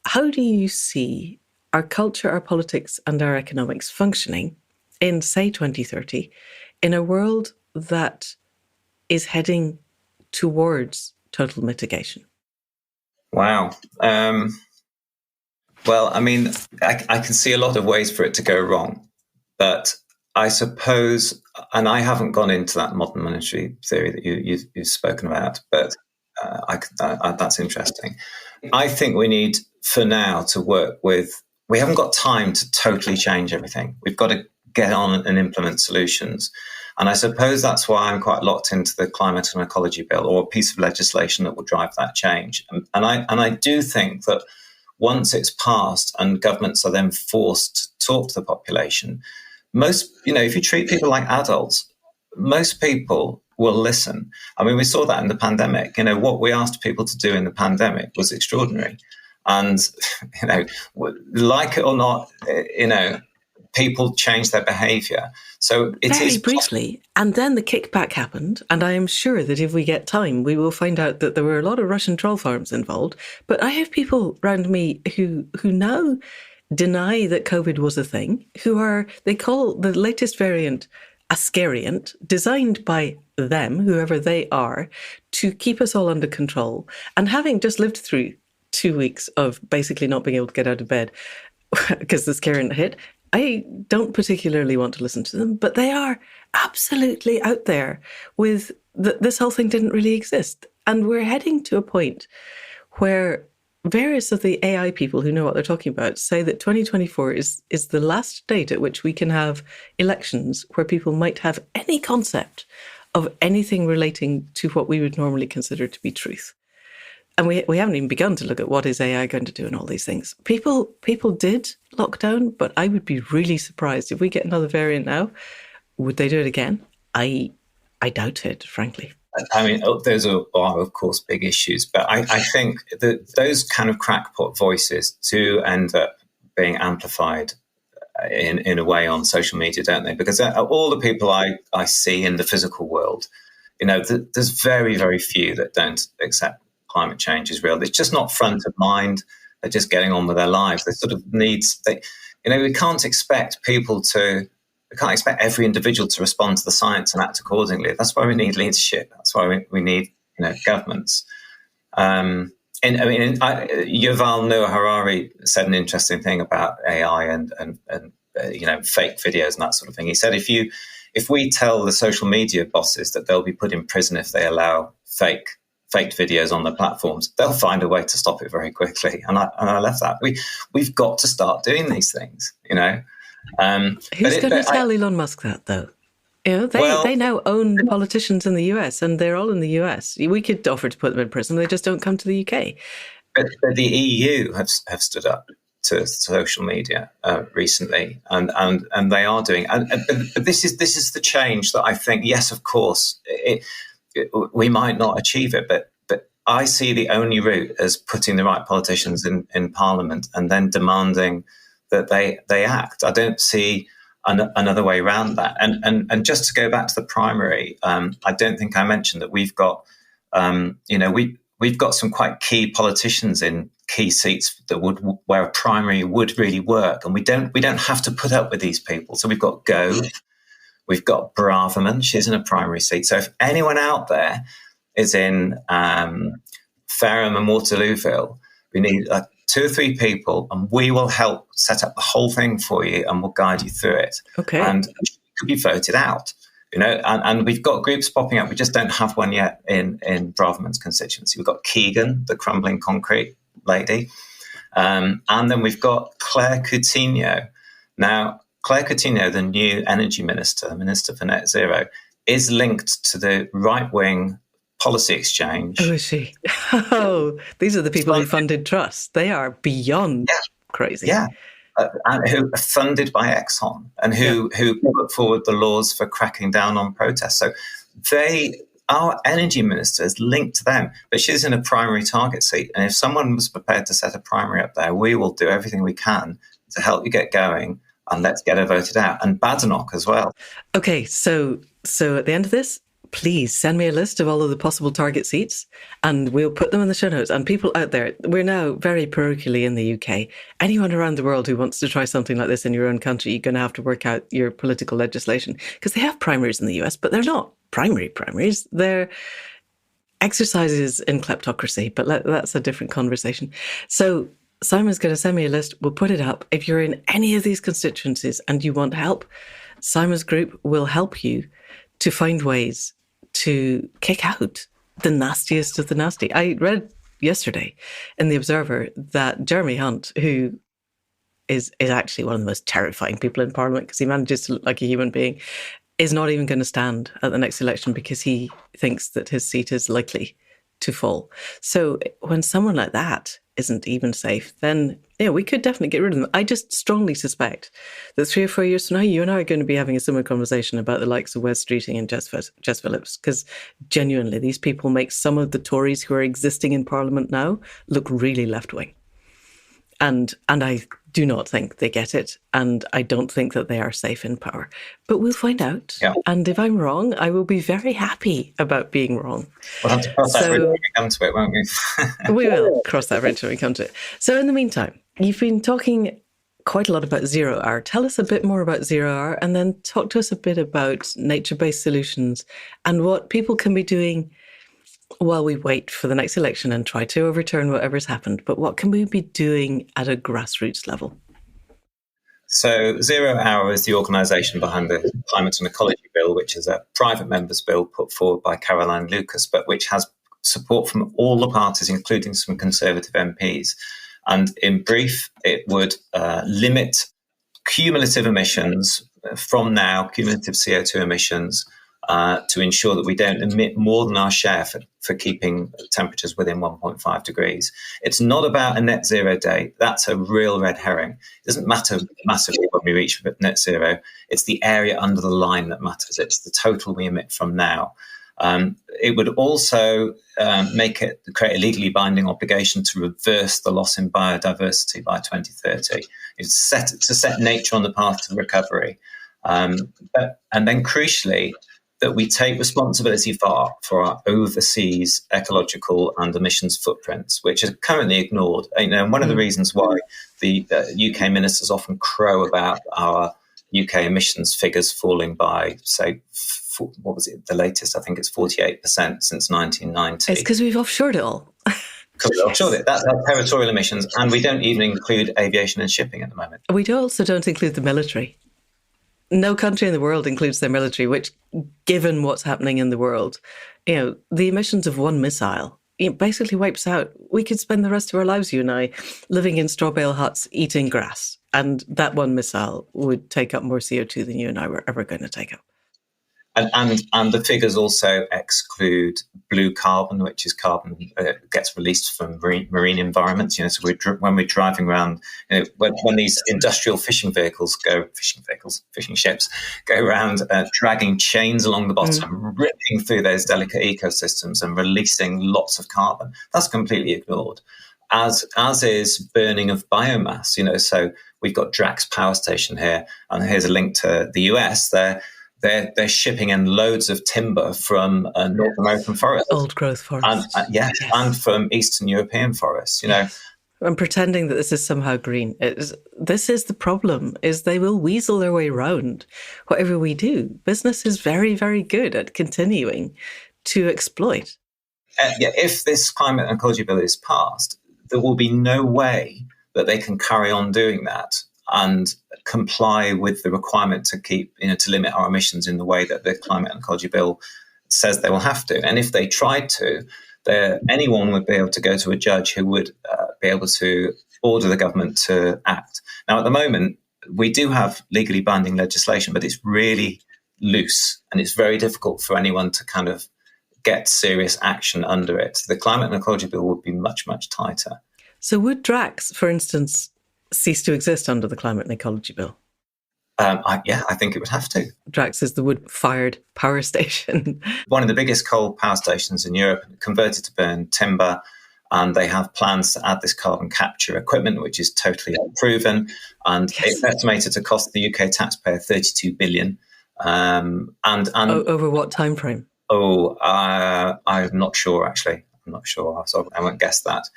how do you see our culture, our politics, and our economics functioning in, say, 2030 in a world that is heading towards total mitigation? Wow. Well, I mean, I can see a lot of ways for it to go wrong, but I suppose, and I haven't gone into that modern monetary theory that you've spoken about, but that's interesting. I think we need, for now, to work with. We haven't got time to totally change everything. We've got to get on and implement solutions. And I suppose that's why I'm quite locked into the climate and ecology bill, or a piece of legislation that will drive that change. And I do think that once it's passed and governments are then forced to talk to the population, most, if you treat people like adults, most people will listen. I mean, we saw that in the pandemic. What we asked people to do in the pandemic was extraordinary. And, like it or not, people change their behaviour. So it very is briefly. And then the kickback happened. And I am sure that if we get time, we will find out that there were a lot of Russian troll farms involved. But I have people around me who now deny that COVID was a thing, they call the latest variant a scariant, designed by them, whoever they are, to keep us all under control. And having just lived through 2 weeks of basically not being able to get out of bed because the scariant hit, I don't particularly want to listen to them, but they are absolutely out there with this whole thing didn't really exist. And we're heading to a point where various of the AI people who know what they're talking about say that 2024 is the last date at which we can have elections where people might have any concept of anything relating to what we would normally consider to be truth. And we haven't even begun to look at what is AI going to do and all these things. People did lock down, but I would be really surprised if we get another variant now. Would they do it again? I doubt it, frankly. I mean, those are, of course, big issues. But I think that those kind of crackpot voices do end up being amplified in a way on social media, don't they? Because all the people I see in the physical world, there's very, very few that don't accept climate change is real. It's just not front of mind. They're just getting on with their lives. They sort of we can't expect every individual to respond to the science and act accordingly. That's why we need leadership. That's why we need, governments. Yuval Noah Harari said an interesting thing about AI and fake videos and that sort of thing. He said if we tell the social media bosses that they'll be put in prison if they allow faked videos on their platforms, they'll find a way to stop it very quickly. And I left that. We've got to start doing these things, you know. Who's going to tell Elon Musk that, though? You know, they now own politicians in the US, and they're all in the US. We could offer to put them in prison; they just don't come to the UK. But the EU have stood up to social media recently, and they are doing. But this is the change that I think. Yes, of course, we might not achieve it, but I see the only route as putting the right politicians in Parliament and then demanding that they act. I don't see another way around that. And just to go back to the primary, I don't think I mentioned that we've got, we've got some quite key politicians in key seats where a primary would really work, and we don't have to put up with these people. So we've got Gove, we've got Braverman. She's in a primary seat. So if anyone out there is in Fareham and Waterlooville, we need 2 or 3 people, and we will help set up the whole thing for you, and we'll guide you through it. Okay. And it could be voted out, you know. And we've got groups popping up. We just don't have one yet in Braverman's constituency. We've got Keegan, the crumbling concrete lady, and then we've got Claire Coutinho. Now, Claire Coutinho, the new energy minister, Minister for Net Zero, is linked to the right-wing Policy Exchange. Oh, is she? Oh, these are the people who funded Truss. They are beyond crazy. Yeah. And who are funded by Exxon and who put forward the laws for cracking down on protests. So our energy minister is linked to them, but she's in a primary target seat. And if someone was prepared to set a primary up there, we will do everything we can to help you get going, and let's get her voted out. And Badenoch as well. Okay, so at the end of this, please send me a list of all of the possible target seats, and we'll put them in the show notes. And people out there, we're now very parochially in the UK. Anyone around the world who wants to try something like this in your own country, you're going to have to work out your political legislation, because they have primaries in the US, but they're not primaries. They're exercises in kleptocracy, but that's a different conversation. So Simon's going to send me a list. We'll put it up. If you're in any of these constituencies and you want help, Simon's group will help you to find ways to kick out the nastiest of the nasty. I read yesterday in The Observer that Jeremy Hunt, who is actually one of the most terrifying people in Parliament because he manages to look like a human being, is not even going to stand at the next election because he thinks that his seat is likely to fall. So when someone like that isn't even safe, then we could definitely get rid of them. I just strongly suspect that 3 or 4 years from now, you and I are going to be having a similar conversation about the likes of Wes Streeting and Jess Phillips, because genuinely, these people make some of the Tories who are existing in Parliament now look really left-wing. And I do not think they get it, and I don't think that they are safe in power. But we'll find out. Yeah. And if I'm wrong, I will be very happy about being wrong. We'll have to cross that bridge when we come to it, won't we? We will cross that bridge when we come to it. So in the meantime, you've been talking quite a lot about Zero Hour. Tell us a bit more about Zero Hour, and then talk to us a bit about nature-based solutions and what people can be doing while we wait for the next election and try to overturn whatever's happened. But what can we be doing at a grassroots level? So Zero Hour is the organisation behind the Climate and Ecology Bill, which is a private member's bill put forward by Caroline Lucas, but which has support from all the parties, including some Conservative MPs. And in brief, it would limit cumulative emissions from now, cumulative CO2 emissions, to ensure that we don't emit more than our share for keeping temperatures within 1.5 degrees. It's not about a net zero date. That's a real red herring. It doesn't matter massively when we reach net zero. It's the area under the line that matters. It's the total we emit from now. It would also create a legally binding obligation to reverse the loss in biodiversity by 2030. It's to set nature on the path to recovery. And then crucially, that we take responsibility for our overseas ecological and emissions footprints, which are currently ignored. And one of the reasons why the UK ministers often crow about our UK emissions figures falling by, say, what was it? The latest, I think it's 48% since 1990. It's because we've offshored it all. Sure, that's our territorial emissions, and we don't even include aviation and shipping at the moment. We also don't include the military. No country in the world includes their military, which, given what's happening in the world, the emissions of one missile, basically wipes out. We could spend the rest of our lives, you and I, living in straw bale huts, eating grass, and that one missile would take up more CO2 than you and I were ever going to take up. And the figures also exclude blue carbon, which is carbon gets released from marine environments. So when we're driving around, when these industrial fishing ships go around dragging chains along the bottom, ripping through those delicate ecosystems and releasing lots of carbon, that's completely ignored. As is burning of biomass. So we've got Drax Power Station here, and here's a link to the US. They're shipping in loads of timber from North American forests, old growth forests, and from Eastern European forests. And pretending that this is somehow green. This is the problem: is they will weasel their way around whatever we do. Business is very, very good at continuing to exploit. If this climate and ecology bill is passed, there will be no way that they can carry on doing that and comply with the requirement to to limit our emissions in the way that the climate and ecology bill says they will have to. And if they tried to, anyone would be able to go to a judge who would be able to order the government to act. Now, at the moment, we do have legally binding legislation, but it's really loose, and it's very difficult for anyone to kind of get serious action under it. The climate and ecology bill would be much, much tighter. So would Drax, for instance, cease to exist under the climate and ecology bill? I think it would have to. Drax is the wood-fired power station. One of the biggest coal power stations in Europe, converted to burn timber, and they have plans to add this carbon capture equipment, which is totally unproven, and it's estimated to cost the UK taxpayer $32 billion. Over what time frame? I'm not sure, actually. I'm not sure, so I won't guess that.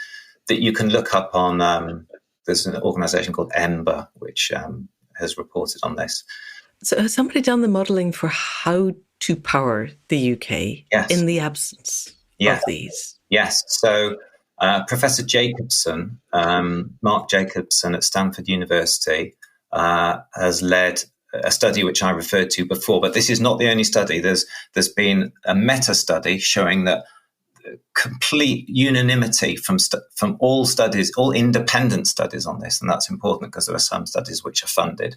That you can look up on... there's an organisation called EMBA, which has reported on this. So has somebody done the modelling for how to power the UK in the absence of these? Yes. So Professor Jacobson, Mark Jacobson at Stanford University, has led a study which I referred to before, but this is not the only study. There's been a meta-study showing that complete unanimity from all studies, all independent studies on this, and that's important because there are some studies which are funded,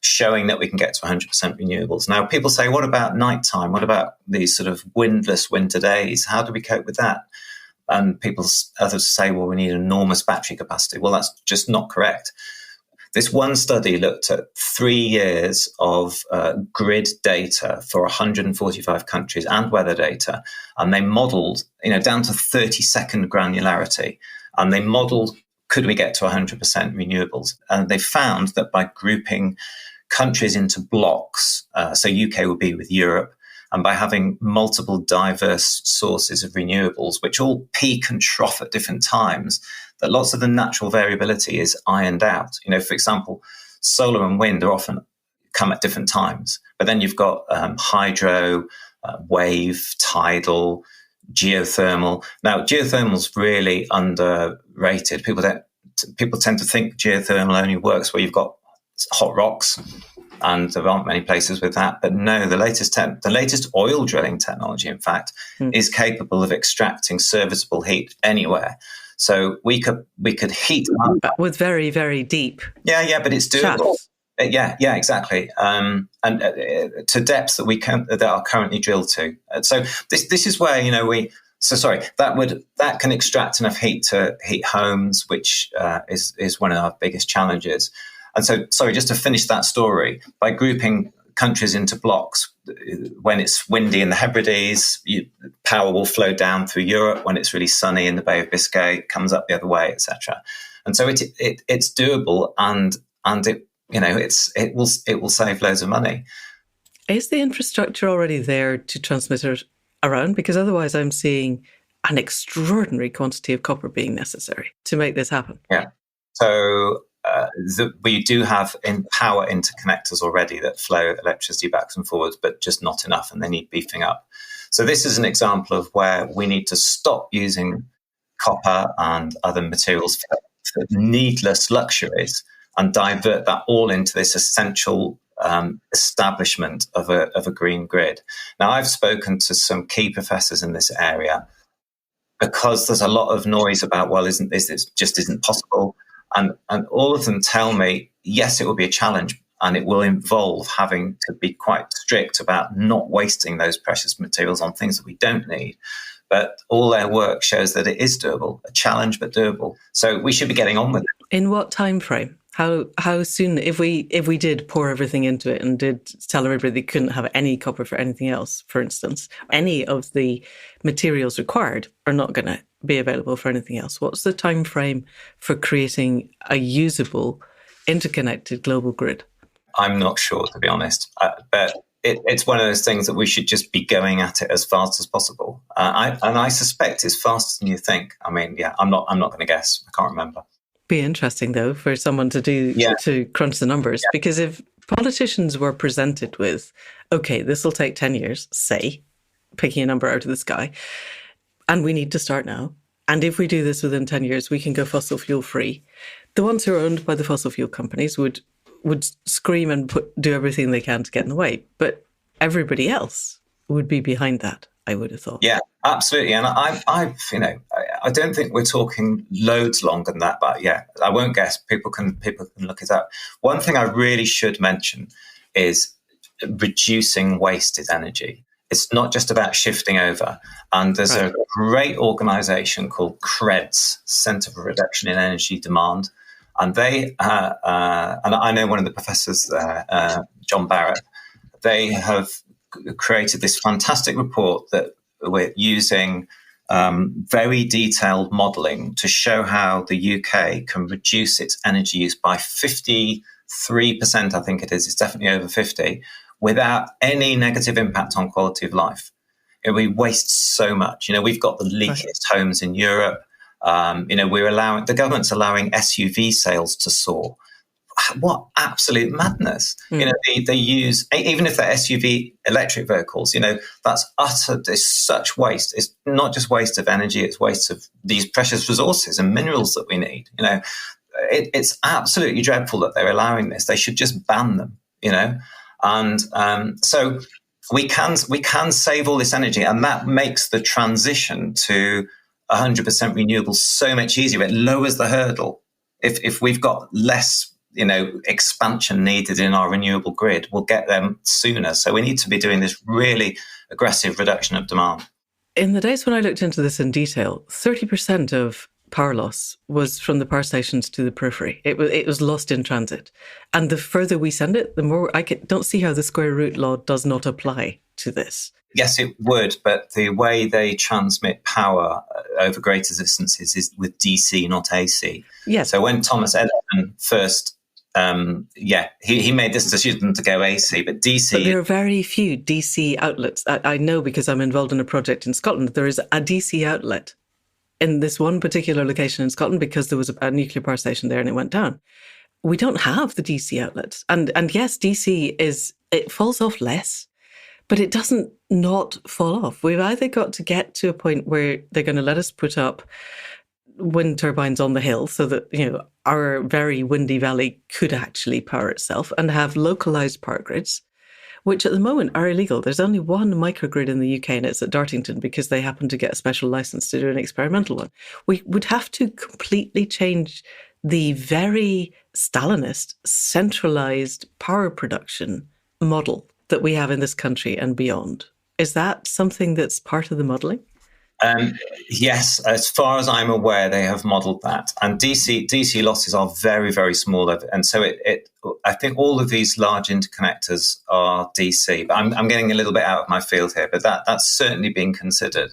showing that we can get to 100% renewables. Now, people say, what about nighttime? What about these sort of windless winter days? How do we cope with that? And others say, well, we need enormous battery capacity. Well, that's just not correct. This one study looked at 3 years of grid data for 145 countries and weather data, and they modelled, down to 30-second granularity, and they modelled, could we get to 100% renewables? And they found that by grouping countries into blocks, so UK would be with Europe, and by having multiple diverse sources of renewables, which all peak and trough at different times, that lots of the natural variability is ironed out. For example, solar and wind are often come at different times, but then you've got hydro, wave, tidal, geothermal. Now, geothermal's really underrated. People tend to think geothermal only works where you've got hot rocks, and there aren't many places with that. But no, the latest oil drilling technology, in fact, is capable of extracting serviceable heat anywhere. So we could heat up with very, very deep. Yeah, but it's doable. Yeah, exactly. And to depths that are currently drilled to. So this is where that can extract enough heat to heat homes, which is one of our biggest challenges. And so, sorry, just to finish that story, by grouping countries into blocks, when it's windy in the Hebrides, power will flow down through Europe. When it's really sunny in the Bay of Biscay, it comes up the other way, etc. And so it's doable, and it will save loads of money. Is the infrastructure already there to transmit it around? Because otherwise, I'm seeing an extraordinary quantity of copper being necessary to make this happen. Yeah. So. We do have power interconnectors already that flow electricity backwards and forwards, but just not enough, and they need beefing up. So this is an example of where we need to stop using copper and other materials for needless luxuries and divert that all into this essential establishment of a green grid. Now, I've spoken to some key professors in this area because there's a lot of noise about, well, isn't this just isn't possible? And all of them tell me, yes, it will be a challenge, and it will involve having to be quite strict about not wasting those precious materials on things that we don't need. But all their work shows that it is doable, a challenge, but doable. So we should be getting on with it. In what time frame? How soon, if we did pour everything into it and did tell everybody they couldn't have any copper for anything else, for instance, any of the materials required are not going to be available for anything else. What's the time frame for creating a usable, interconnected global grid? I'm not sure, to be honest, but it's one of those things that we should just be going at it as fast as possible. I suspect it's faster than you think. I mean, yeah, I'm not going to guess. I can't remember. Be interesting though for someone to to crunch the numbers, because if politicians were presented with, okay, this will take 10 years, say, picking a number out of the sky, and we need to start now, and if we do this within 10 years, we can go fossil fuel free, the ones who are owned by the fossil fuel companies would scream and do everything they can to get in the way, but everybody else would be behind that, I would have thought. Yeah, absolutely. And I don't think we're talking loads longer than that, but yeah, I won't guess. People can look it up. One thing I really should mention is reducing wasted energy. It's not just about shifting over. And there's a great organization called CREDS, Centre for Reduction in Energy Demand. And they, and I know one of the professors, John Barrett, they have created this fantastic report that we're using very detailed modelling to show how the UK can reduce its energy use by 53%, I think it is. It's definitely over 50, without any negative impact on quality of life. We waste so much. We've got the leakiest homes in Europe. The government's allowing SUV sales to soar. What absolute madness. They use, even if they're SUV electric vehicles, that's it's such waste. It's not just waste of energy, it's waste of these precious resources and minerals that we need. It's absolutely dreadful that they're allowing this. They should just ban them, and so we can save all this energy, and that makes the transition to 100% renewable so much easier. It lowers the hurdle. If we've got less expansion needed in our renewable grid, we'll get them sooner. So we need to be doing this really aggressive reduction of demand. In the days when I looked into this in detail, 30% of power loss was from the power stations to the periphery. It was lost in transit. And the further we send it, the more don't see how the square root law does not apply to this. Yes, it would, but the way they transmit power over greater distances is with DC, not AC. Yes. So when Thomas Edison first he made this decision to go AC, but DC... But there are very few DC outlets. I know because I'm involved in a project in Scotland. There is a DC outlet in this one particular location in Scotland because there was a nuclear power station there and it went down. We don't have the DC outlets. And yes, DC it falls off less, but it doesn't not fall off. We've either got to get to a point where they're going to let us put up wind turbines on the hill so that, our very windy valley could actually power itself, and have localized power grids, which at the moment are illegal. There's only one microgrid in the UK, and it's at Dartington because they happen to get a special license to do an experimental one. We would have to completely change the very Stalinist centralized power production model that we have in this country and beyond. Is that something that's part of the modelling? Yes, as far as I'm aware, they have modelled that. And DC losses are very, very small. And so I think all of these large interconnectors are DC. But I'm getting a little bit out of my field here, but that's certainly being considered.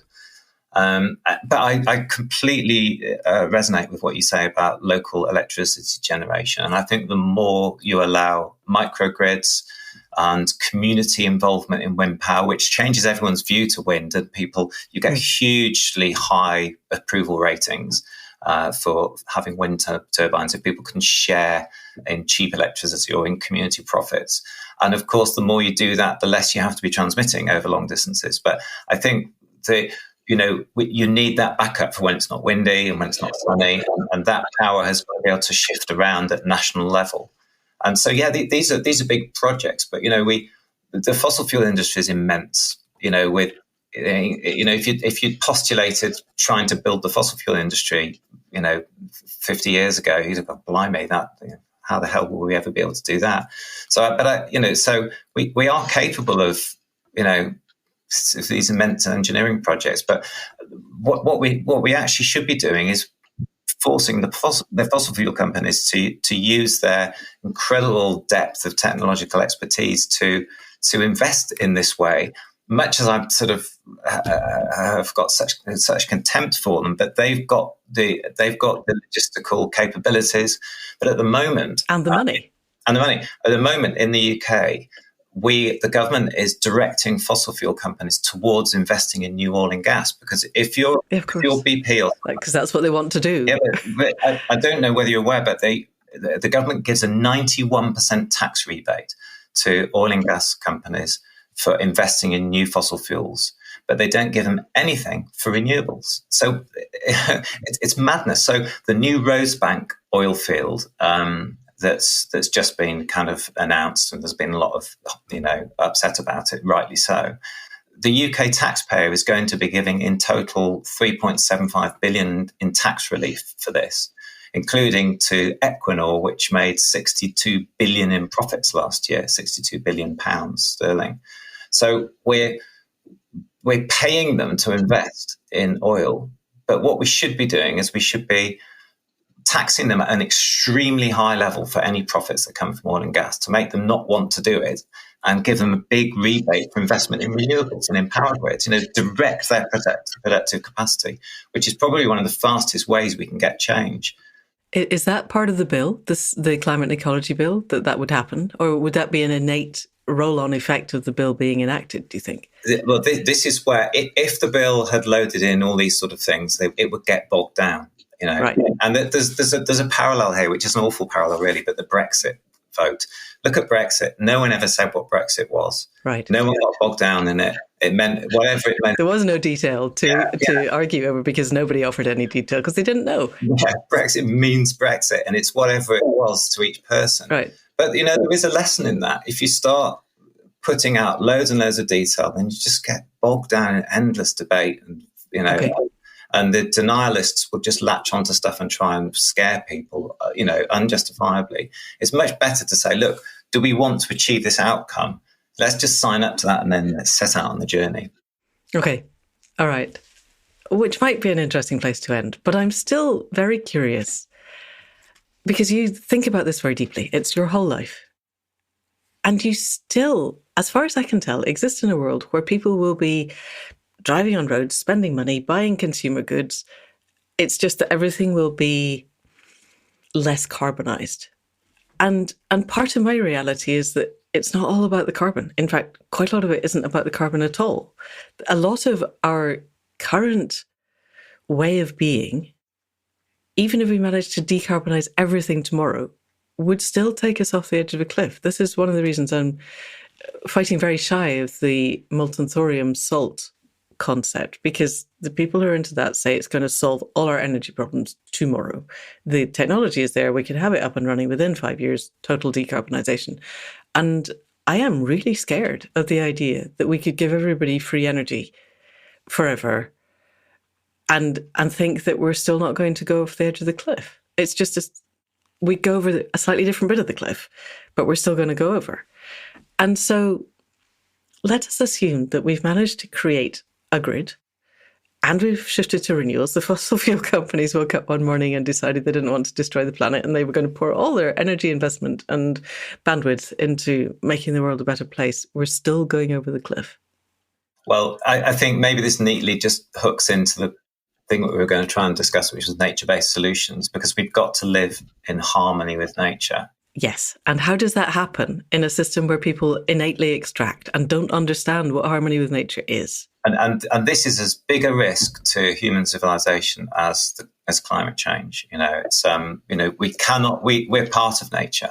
But I completely resonate with what you say about local electricity generation. And I think the more you allow microgrids and community involvement in wind power, which changes everyone's view to wind, and you get hugely high approval ratings for having wind turbines if people can share in cheap electricity or in community profits. And of course, the more you do that, the less you have to be transmitting over long distances. But I think you need that backup for when it's not windy and when it's not sunny, and that power has got to be able to shift around at national level. And so, these are big projects, but the fossil fuel industry is immense. If you postulated trying to build the fossil fuel industry, 50 years ago, you'd have gone, blimey, how the hell will we ever be able to do that? So we are capable of, these immense engineering projects. But what we actually should be doing is forcing the fossil fuel companies to use their incredible depth of technological expertise to invest in this way. Much as I've sort of have got such contempt for them, but they've got the logistical capabilities. But at the moment, and the money, at the moment in the UK, the government is directing fossil fuel companies towards investing in new oil and gas, because if you're BP or because that's what they want to do. Yeah, but I don't know whether you're aware, but the government gives a 91% tax rebate to oil and gas companies for investing in new fossil fuels, but they don't give them anything for renewables. So it's madness. So the new Rosebank oil field that's just been kind of announced, and there's been a lot of upset about it, rightly so. The UK taxpayer is going to be giving in total 3.75 billion in tax relief for this, including to Equinor, which made 62 billion in profits last year, 62 billion pounds sterling. So we're paying them to invest in oil, but what we should be doing is we should be taxing them at an extremely high level for any profits that come from oil and gas to make them not want to do it, and give them a big rebate for investment in renewables and in power grids, direct their productive capacity, which is probably one of the fastest ways we can get change. Is that part of the bill, the climate and ecology bill, that would happen? Or would that be an innate roll-on effect of the bill being enacted, do you think? Well, this is where, if the bill had loaded in all these sort of things, it would get bogged down, Right. And there's a parallel here, which is an awful parallel, really, but the Brexit vote. Look at Brexit. No one ever said what Brexit was. Right. No one got bogged down in it. It meant whatever it meant. There was no detail to argue over, because nobody offered any detail because they didn't know. Yeah, Brexit means Brexit, and it's whatever it was to each person. Right. But, there is a lesson in that. If you start putting out loads and loads of detail, then you just get bogged down in endless debate, and, and the denialists will just latch onto stuff and try and scare people, unjustifiably. It's much better to say, look, do we want to achieve this outcome? Let's just sign up to that, and then let's set out on the journey. Okay. All right. Which might be an interesting place to end, but I'm still very curious, because you think about this very deeply. It's your whole life. And you still, as far as I can tell, exist in a world where people will be driving on roads, spending money, buying consumer goods. It's just that everything will be less carbonized. And part of my reality is that it's not all about the carbon. In fact, quite a lot of it isn't about the carbon at all. A lot of our current way of being, even if we managed to decarbonize everything tomorrow, would still take us off the edge of a cliff. This is one of the reasons I'm fighting very shy of the molten thorium salt concept, because the people who are into that say it's going to solve all our energy problems tomorrow. The technology is there. We can have it up and running within 5 years, total decarbonization. And I am really scared of the idea that we could give everybody free energy forever and think that we're still not going to go off the edge of the cliff. It's just we go over a slightly different bit of the cliff, but we're still going to go over. And so let us assume that we've managed to create a grid and we've shifted to renewals. The fossil fuel companies woke up one morning and decided they didn't want to destroy the planet, and they were going to pour all their energy investment and bandwidth into making the world a better place. We're still going over the cliff. Well, I think maybe this neatly just hooks into the thing that we were going to try and discuss, which is nature-based solutions, because we've got to live in harmony with nature. Yes. And how does that happen in a system where people innately extract and don't understand what harmony with nature is? And this is as big a risk to human civilization as climate change. It's we're part of nature.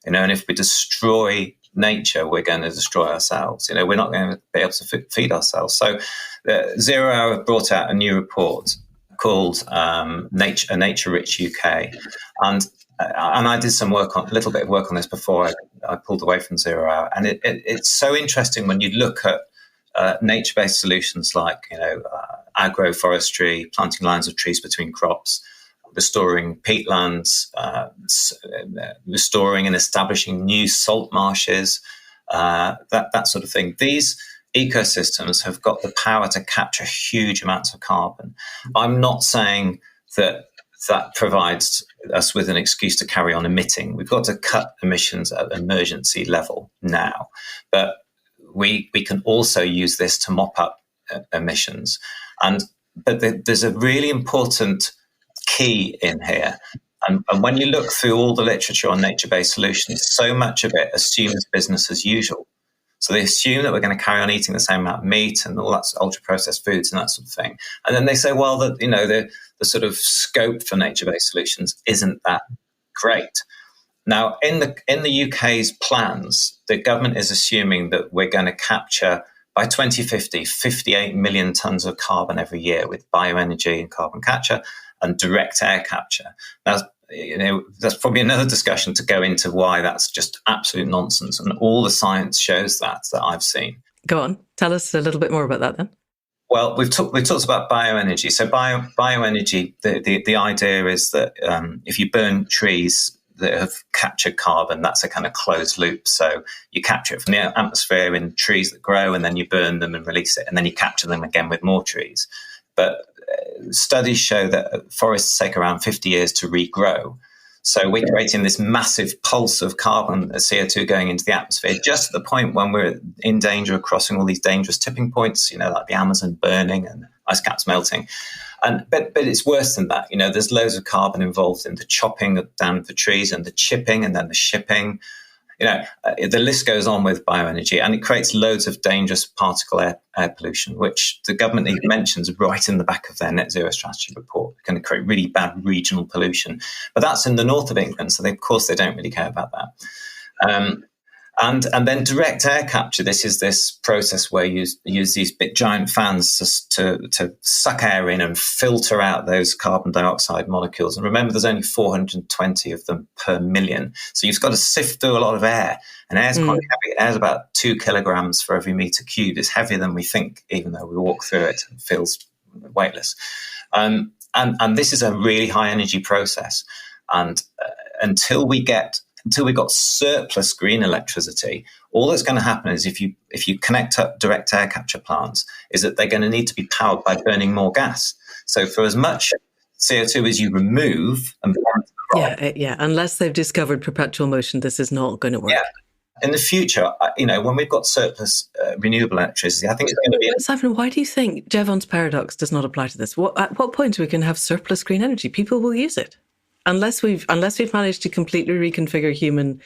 And if we destroy nature, we're going to destroy ourselves. We're not going to be able to feed ourselves. So Zero Hour brought out a new report called Nature Rich UK, and I did a little bit of work on this before I pulled away from Zero Hour, and it's so interesting when you look at nature-based solutions like agroforestry, planting lines of trees between crops, restoring peatlands, restoring and establishing new salt marshes, that sort of thing. These ecosystems have got the power to capture huge amounts of carbon. I'm not saying that provides us with an excuse to carry on emitting. We've got to cut emissions at emergency level now. But we can also use this to mop up emissions. But there's a really important key in here. And when you look through all the literature on nature-based solutions, so much of it assumes business as usual. So they assume that we're going to carry on eating the same amount of meat and all that ultra-processed foods and that sort of thing. And then they say, well, the sort of scope for nature-based solutions isn't that great. Now, in the UK's plans, the government is assuming that we're going to capture, by 2050, 58 million tonnes of carbon every year with bioenergy and carbon capture and direct air capture. Now, that's probably another discussion to go into why that's just absolute nonsense. And all the science shows that I've seen. Go on. Tell us a little bit more about that then. Well, we've talked about bioenergy. So bioenergy, the idea is that if you burn trees that have captured carbon, that's a kind of closed loop. So you capture it from the atmosphere in trees that grow, and then you burn them and release it, and then you capture them again with more trees. But studies show that forests take around 50 years to regrow. So we're creating this massive pulse of carbon, CO2 going into the atmosphere, just at the point when we're in danger of crossing all these dangerous tipping points, like the Amazon burning and ice caps melting. But it's worse than that. There's loads of carbon involved in the chopping down of the trees and the chipping and then the shipping. The list goes on with bioenergy, and it creates loads of dangerous particle air pollution, which the government even mentions right in the back of their net zero strategy report. It's going to create really bad regional pollution. But that's in the north of England, so of course they don't really care about that. And then direct air capture, this is this process where you use these big giant fans to suck air in and filter out those carbon dioxide molecules. And remember, there's only 420 of them per million. So you've got to sift through a lot of air. And air's quite heavy. Air's about 2 kilograms for every meter cubed. It's heavier than we think, even though we walk through it and feels weightless. And this is a really high energy process. And until we got surplus green electricity, all that's going to happen is if you connect up direct air capture plants, is that they're going to need to be powered by burning more gas. So for as much CO2 as you remove and unless they've discovered perpetual motion, this is not going to work. Yeah. In the future, when we've got surplus renewable electricity, I think it's going to be... Simon, why do you think Jevons paradox does not apply to this? At what point we can have surplus green energy? People will use it. Unless we've managed to completely reconfigure human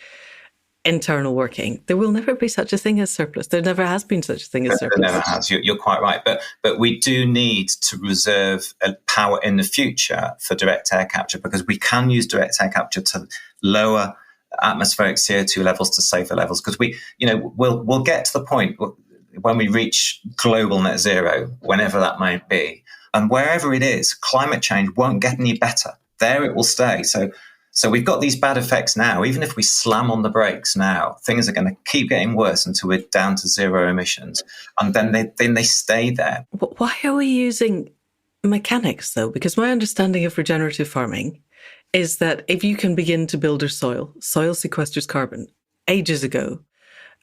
internal working, there will never be such a thing as surplus. There never has been such a thing as surplus. There never has. You're quite right. But we do need to reserve power in the future for direct air capture, because we can use direct air capture to lower atmospheric CO2 levels to safer levels. Because we'll get to the point when we reach global net zero, whenever that might be, and wherever it is, climate change won't get any better. There it will stay. So we've got these bad effects now. Even if we slam on the brakes now, things are going to keep getting worse until we're down to zero emissions. And then they stay there. But why are we using mechanics, though? Because my understanding of regenerative farming is that if you can begin to build your soil sequesters carbon. Ages ago,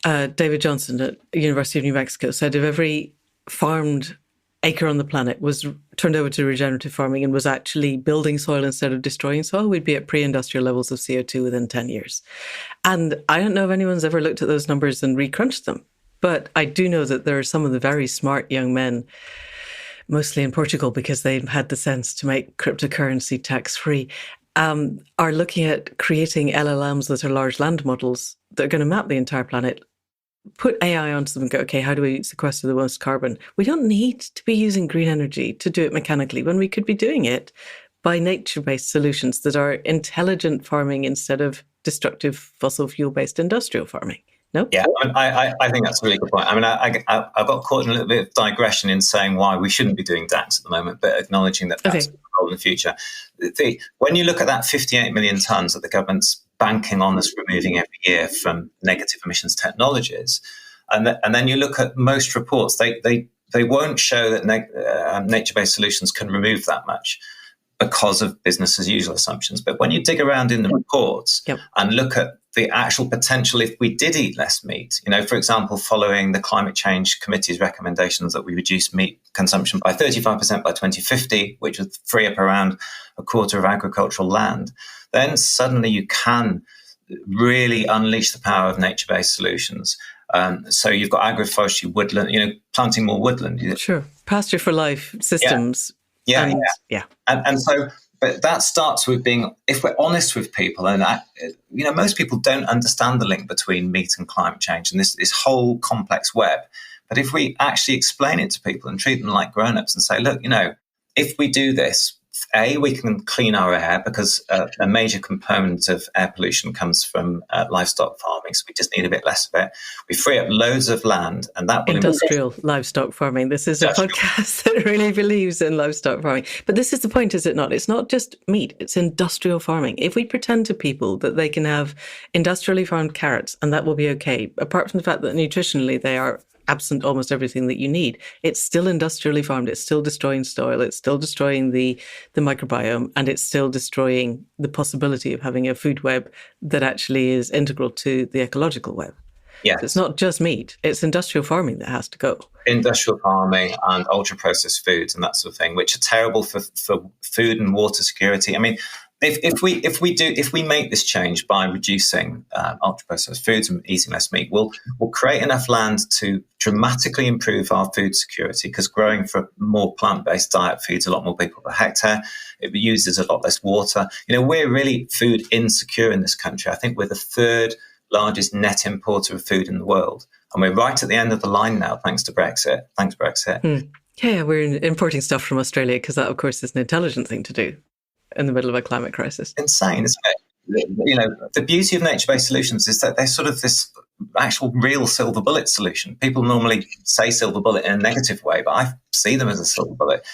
David Johnson at the University of New Mexico said if every farmed acre on the planet was turned over to regenerative farming and was actually building soil instead of destroying soil, we'd be at pre-industrial levels of CO2 within 10 years. And I don't know if anyone's ever looked at those numbers and recrunched them, but I do know that there are some of the very smart young men, mostly in Portugal because they've had the sense to make cryptocurrency tax-free, are looking at creating LLMs that are large land models that are going to map the entire planet, put AI onto them and go, okay, how do we sequester the most carbon? We don't need to be using green energy to do it mechanically when we could be doing it by nature-based solutions that are intelligent farming instead of destructive fossil fuel-based industrial farming. No? Yeah, I think that's a really good point. I mean, I got caught in a little bit of digression in saying why we shouldn't be doing DAX at the moment, but acknowledging that that's Okay. a role in the future. When you look at that 58 million tonnes that the government's banking on us removing every year from negative emissions technologies, and then you look at most reports, they won't show that nature-based solutions can remove that much because of business as usual assumptions. But when you dig around in the reports and look at the actual potential if we did eat less meat, for example, following the Climate Change Committee's recommendations that we reduce meat consumption by 35% by 2050, which would free up around a quarter of agricultural land, then suddenly you can really unleash the power of nature-based solutions. So you've got agroforestry, woodland, planting more woodland. Sure. Pasture for life systems. Yeah. And so, but that starts with if we're honest with people, and most people don't understand the link between meat and climate change and this whole complex web. But if we actually explain it to people and treat them like grown-ups and say, look, if we do this, we can clean our air because a major component of air pollution comes from livestock farming, so we just need a bit less of it. We free up loads of land, and that will industrial livestock farming. This is a podcast that really believes in livestock farming. But this is the point, is it not? It's not just meat, it's industrial farming. If we pretend to people that they can have industrially farmed carrots and that will be okay, apart from the fact that nutritionally they are absent almost everything that you need, it's still industrially farmed, it's still destroying soil, it's still destroying the microbiome, and it's still destroying the possibility of having a food web that actually is integral to the ecological web. Yes. So it's not just meat, it's industrial farming that has to go. Industrial farming and ultra-processed foods and that sort of thing, which are terrible for food and water security. I mean, if we make this change by reducing ultra-processed foods and eating less meat, we'll create enough land to dramatically improve our food security, because growing for more plant-based diet feeds a lot more people per hectare. It uses a lot less water. We're really food insecure in this country. I think we're the third largest net importer of food in the world, and we're right at the end of the line now, thanks to Brexit. Thanks, Brexit. Yeah, we're importing stuff from Australia because that, of course, is an intelligent thing to do in the middle of a climate crisis. Insane, isn't it? The beauty of nature-based solutions is that they're sort of this actual real silver bullet solution. People normally say silver bullet in a negative way, but I see them as a silver bullet.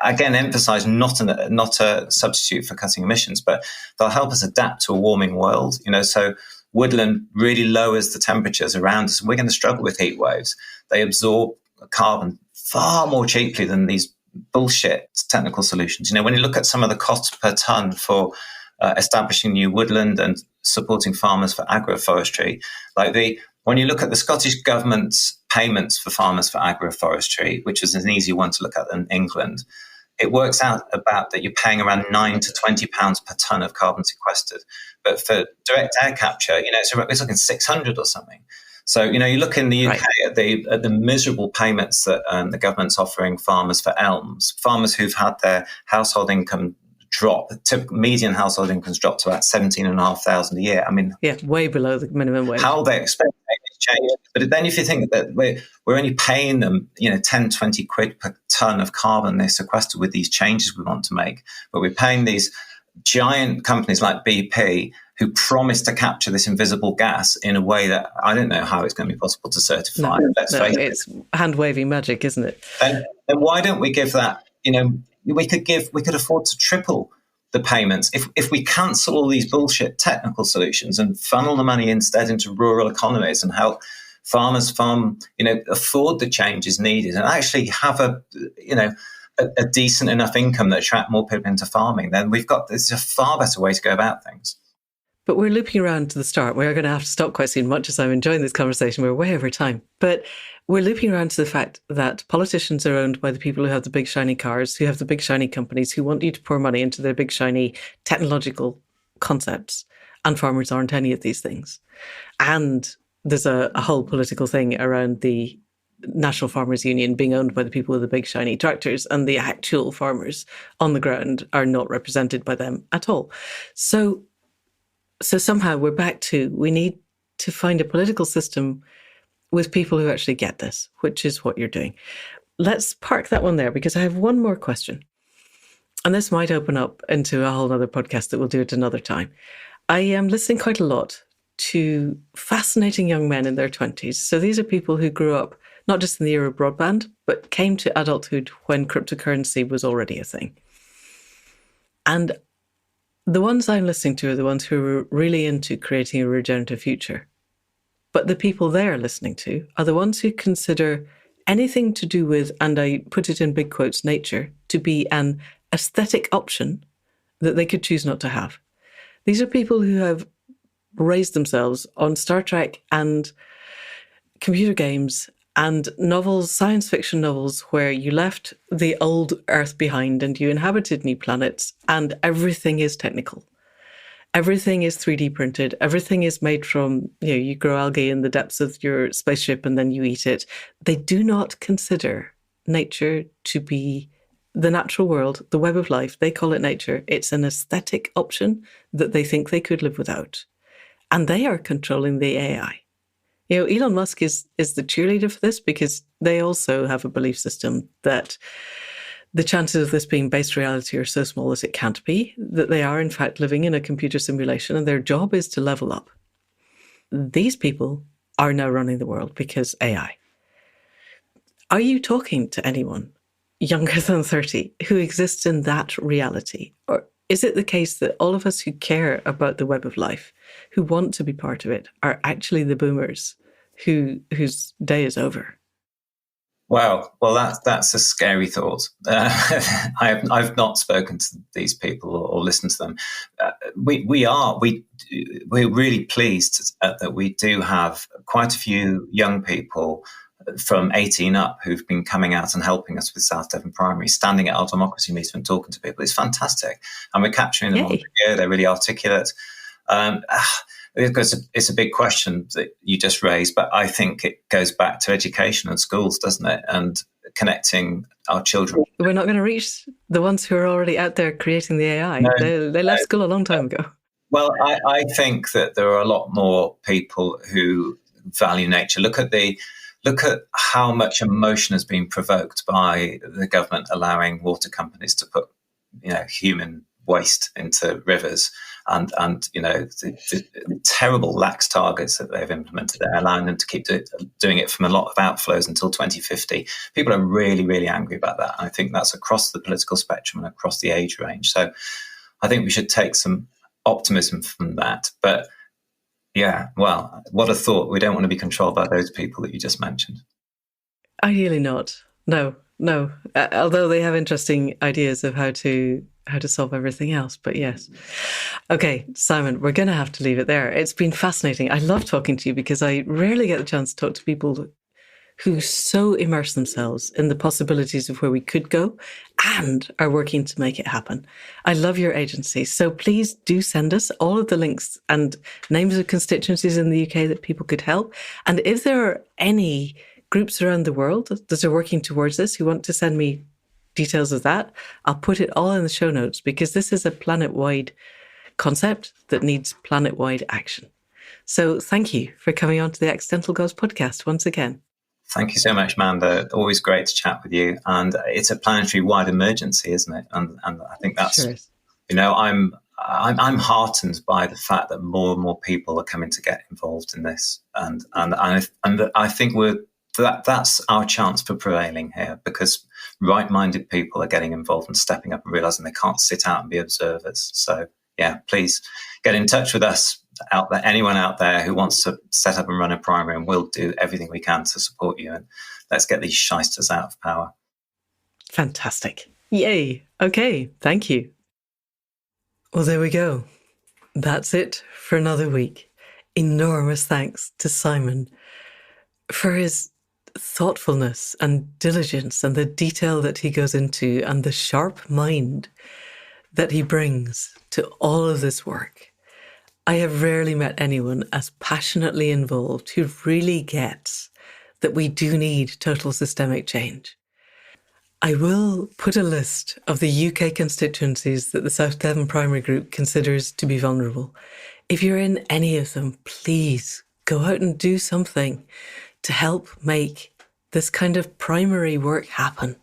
Again, emphasize not a substitute for cutting emissions, but they'll help us adapt to a warming world. So woodland really lowers the temperatures around us, and we're going to struggle with heat waves. They absorb carbon far more cheaply than these bullshit technical solutions. When you look at some of the costs per tonne for establishing new woodland and supporting farmers for agroforestry, when you look at the Scottish government's payments for farmers for agroforestry, which is an easier one to look at than England, it works out about that you're paying around £9 to £20 per tonne of carbon sequestered. But for direct air capture, it's looking 600 or something. So, you look in the UK at the miserable payments that the government's offering farmers for elms, farmers who've had their household income drop. Typical median household incomes drop to about 17,500 a year. I mean, way below the minimum wage. How they expect to make this change? But then if you think that we're only paying them, 10, 20 quid per tonne of carbon they sequester with these changes we want to make, but we're paying these giant companies like BP who promise to capture this invisible gas in a way that I don't know how it's going to be possible to certify. It's hand-waving magic, isn't it? Then why don't we give that, we could afford to triple the payments if we cancel all these bullshit technical solutions and funnel the money instead into rural economies and help farmers afford the changes needed and actually have a decent enough income that attract more people into farming. Then this is a far better way to go about things. But we're looping around to the start. We're going to have to stop quite soon. Much as I'm enjoying this conversation, we're way over time. But we're looping around to the fact that politicians are owned by the people who have the big shiny cars, who have the big shiny companies, who want you to pour money into their big shiny technological concepts. And farmers aren't any of these things. And there's a whole political thing around the National Farmers Union being owned by the people with the big shiny tractors, and the actual farmers on the ground are not represented by them at all. So somehow we're back to, we need to find a political system with people who actually get this, which is what you're doing. Let's park that one there, because I have one more question. And this might open up into a whole other podcast that we'll do at another time. I am listening quite a lot to fascinating young men in their 20s. So these are people who grew up not just in the era of broadband, but came to adulthood when cryptocurrency was already a thing. And the ones I'm listening to are the ones who are really into creating a regenerative future. But the people they're listening to are the ones who consider anything to do with, and I put it in big quotes, nature, to be an aesthetic option that they could choose not to have. These are people who have raised themselves on Star Trek and computer games and novels, science fiction novels, where you left the old Earth behind and you inhabited new planets, and everything is technical. Everything is 3D printed. Everything is made from, you grow algae in the depths of your spaceship and then you eat it. They do not consider nature to be the natural world, the web of life. They call it nature. It's an aesthetic option that they think they could live without. And they are controlling the AI. Elon Musk is the cheerleader for this because they also have a belief system that the chances of this being based reality are so small as it can't be, that they are in fact living in a computer simulation and their job is to level up. These people are now running the world because AI. Are you talking to anyone younger than 30 who exists in that reality? Or is it the case that all of us who care about the web of life, who want to be part of it, are actually the boomers whose day is over? Well, that's a scary thought. I've not spoken to these people or listened to them. We're really pleased that we do have quite a few young people from 18 up who've been coming out and helping us with South Devon Primary, standing at our democracy meeting and talking to people. It's fantastic. And we're capturing them on video. They're really articulate. It's a big question that you just raised, but I think it goes back to education and schools, doesn't it? And connecting our children. We're not going to reach the ones who are already out there creating the AI. No, they left school a long time ago. Well, I think that there are a lot more people who value nature. Look at how much emotion has been provoked by the government allowing water companies to put, human waste into rivers, and the terrible lax targets that they've implemented there, allowing them to keep doing it from a lot of outflows until 2050. People are really, really angry about that. I think that's across the political spectrum and across the age range. So I think we should take some optimism from that. But yeah, well, what a thought. We don't want to be controlled by those people that you just mentioned. Ideally not. No. Although they have interesting ideas of how to solve everything else. But yes. Okay, Simon, we're going to have to leave it there. It's been fascinating. I love talking to you because I rarely get the chance to talk to people who so immerse themselves in the possibilities of where we could go and are working to make it happen. I love your agency. So please do send us all of the links and names of constituencies in the UK that people could help. And if there are any groups around the world that are working towards this who want to send me details of that, I'll put it all in the show notes because this is a planet-wide concept that needs planet-wide action. So thank you for coming on to the Accidental Goals podcast once again. Thank you so much, Amanda. Always great to chat with you. And it's a planetary-wide emergency, isn't it? And I think that's, sure. I'm heartened by the fact that more and more people are coming to get involved in this. And I think that's our chance for prevailing here, because right-minded people are getting involved and stepping up and realizing they can't sit out and be observers. So yeah, please get in touch with us out there, anyone out there who wants to set up and run a primary, and we'll do everything we can to support you. And let's get these shysters out of power. Fantastic. Yay. Okay. Thank you. Well, there we go. That's it for another week. Enormous thanks to Simon for his thoughtfulness and diligence and the detail that he goes into and the sharp mind that he brings to all of this work. I have rarely met anyone as passionately involved who really gets that we do need total systemic change. I will put a list of the UK constituencies that the South Devon Primary Group considers to be vulnerable. If you're in any of them, please go out and do something to help make this kind of primary work happen.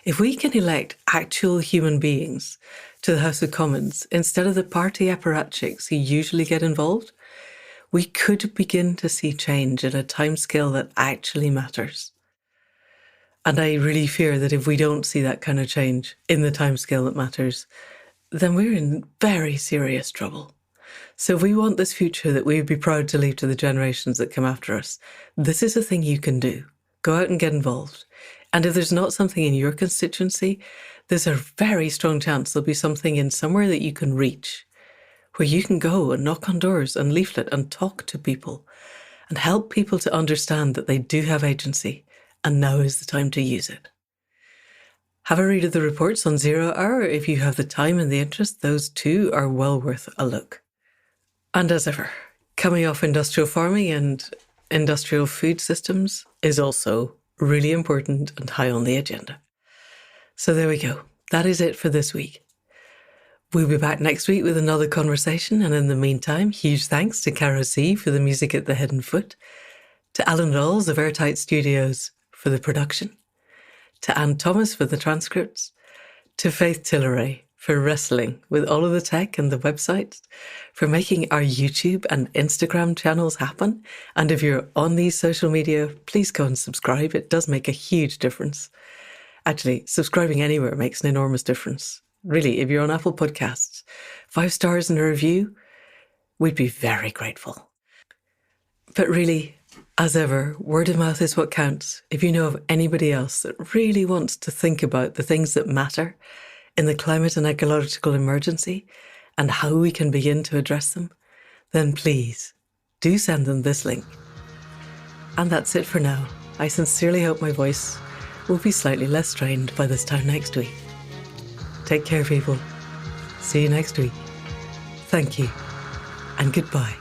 If we can elect actual human beings to the House of Commons instead of the party apparatchiks who usually get involved, we could begin to see change in a timescale that actually matters. And I really fear that if we don't see that kind of change in the timescale that matters, then we're in very serious trouble. So if we want this future that we would be proud to leave to the generations that come after us, this is a thing you can do. Go out and get involved. And if there's not something in your constituency, there's a very strong chance there'll be something in somewhere that you can reach, where you can go and knock on doors and leaflet and talk to people and help people to understand that they do have agency, and now is the time to use it. Have a read of the reports on Zero Hour if you have the time and the interest. Those too are well worth a look. And as ever, coming off industrial farming and industrial food systems is also really important and high on the agenda. So there we go. That is it for this week. We'll be back next week with another conversation, and in the meantime, huge thanks to Caro C for the music at the head and foot, to Alan Rawls of Airtight Studios for the production, to Anne Thomas for the transcripts, to Faith Tilleray for wrestling with all of the tech and the websites, for making our YouTube and Instagram channels happen. And if you're on these social media, please go and subscribe. It does make a huge difference. Actually, subscribing anywhere makes an enormous difference. Really, if you're on Apple Podcasts, 5 stars and a review, we'd be very grateful. But really, as ever, word of mouth is what counts. If you know of anybody else that really wants to think about the things that matter in the climate and ecological emergency and how we can begin to address them, then please do send them this link. And that's it for now. I sincerely hope my voice will be slightly less strained by this time next week. Take care, people. See you next week. Thank you, and goodbye.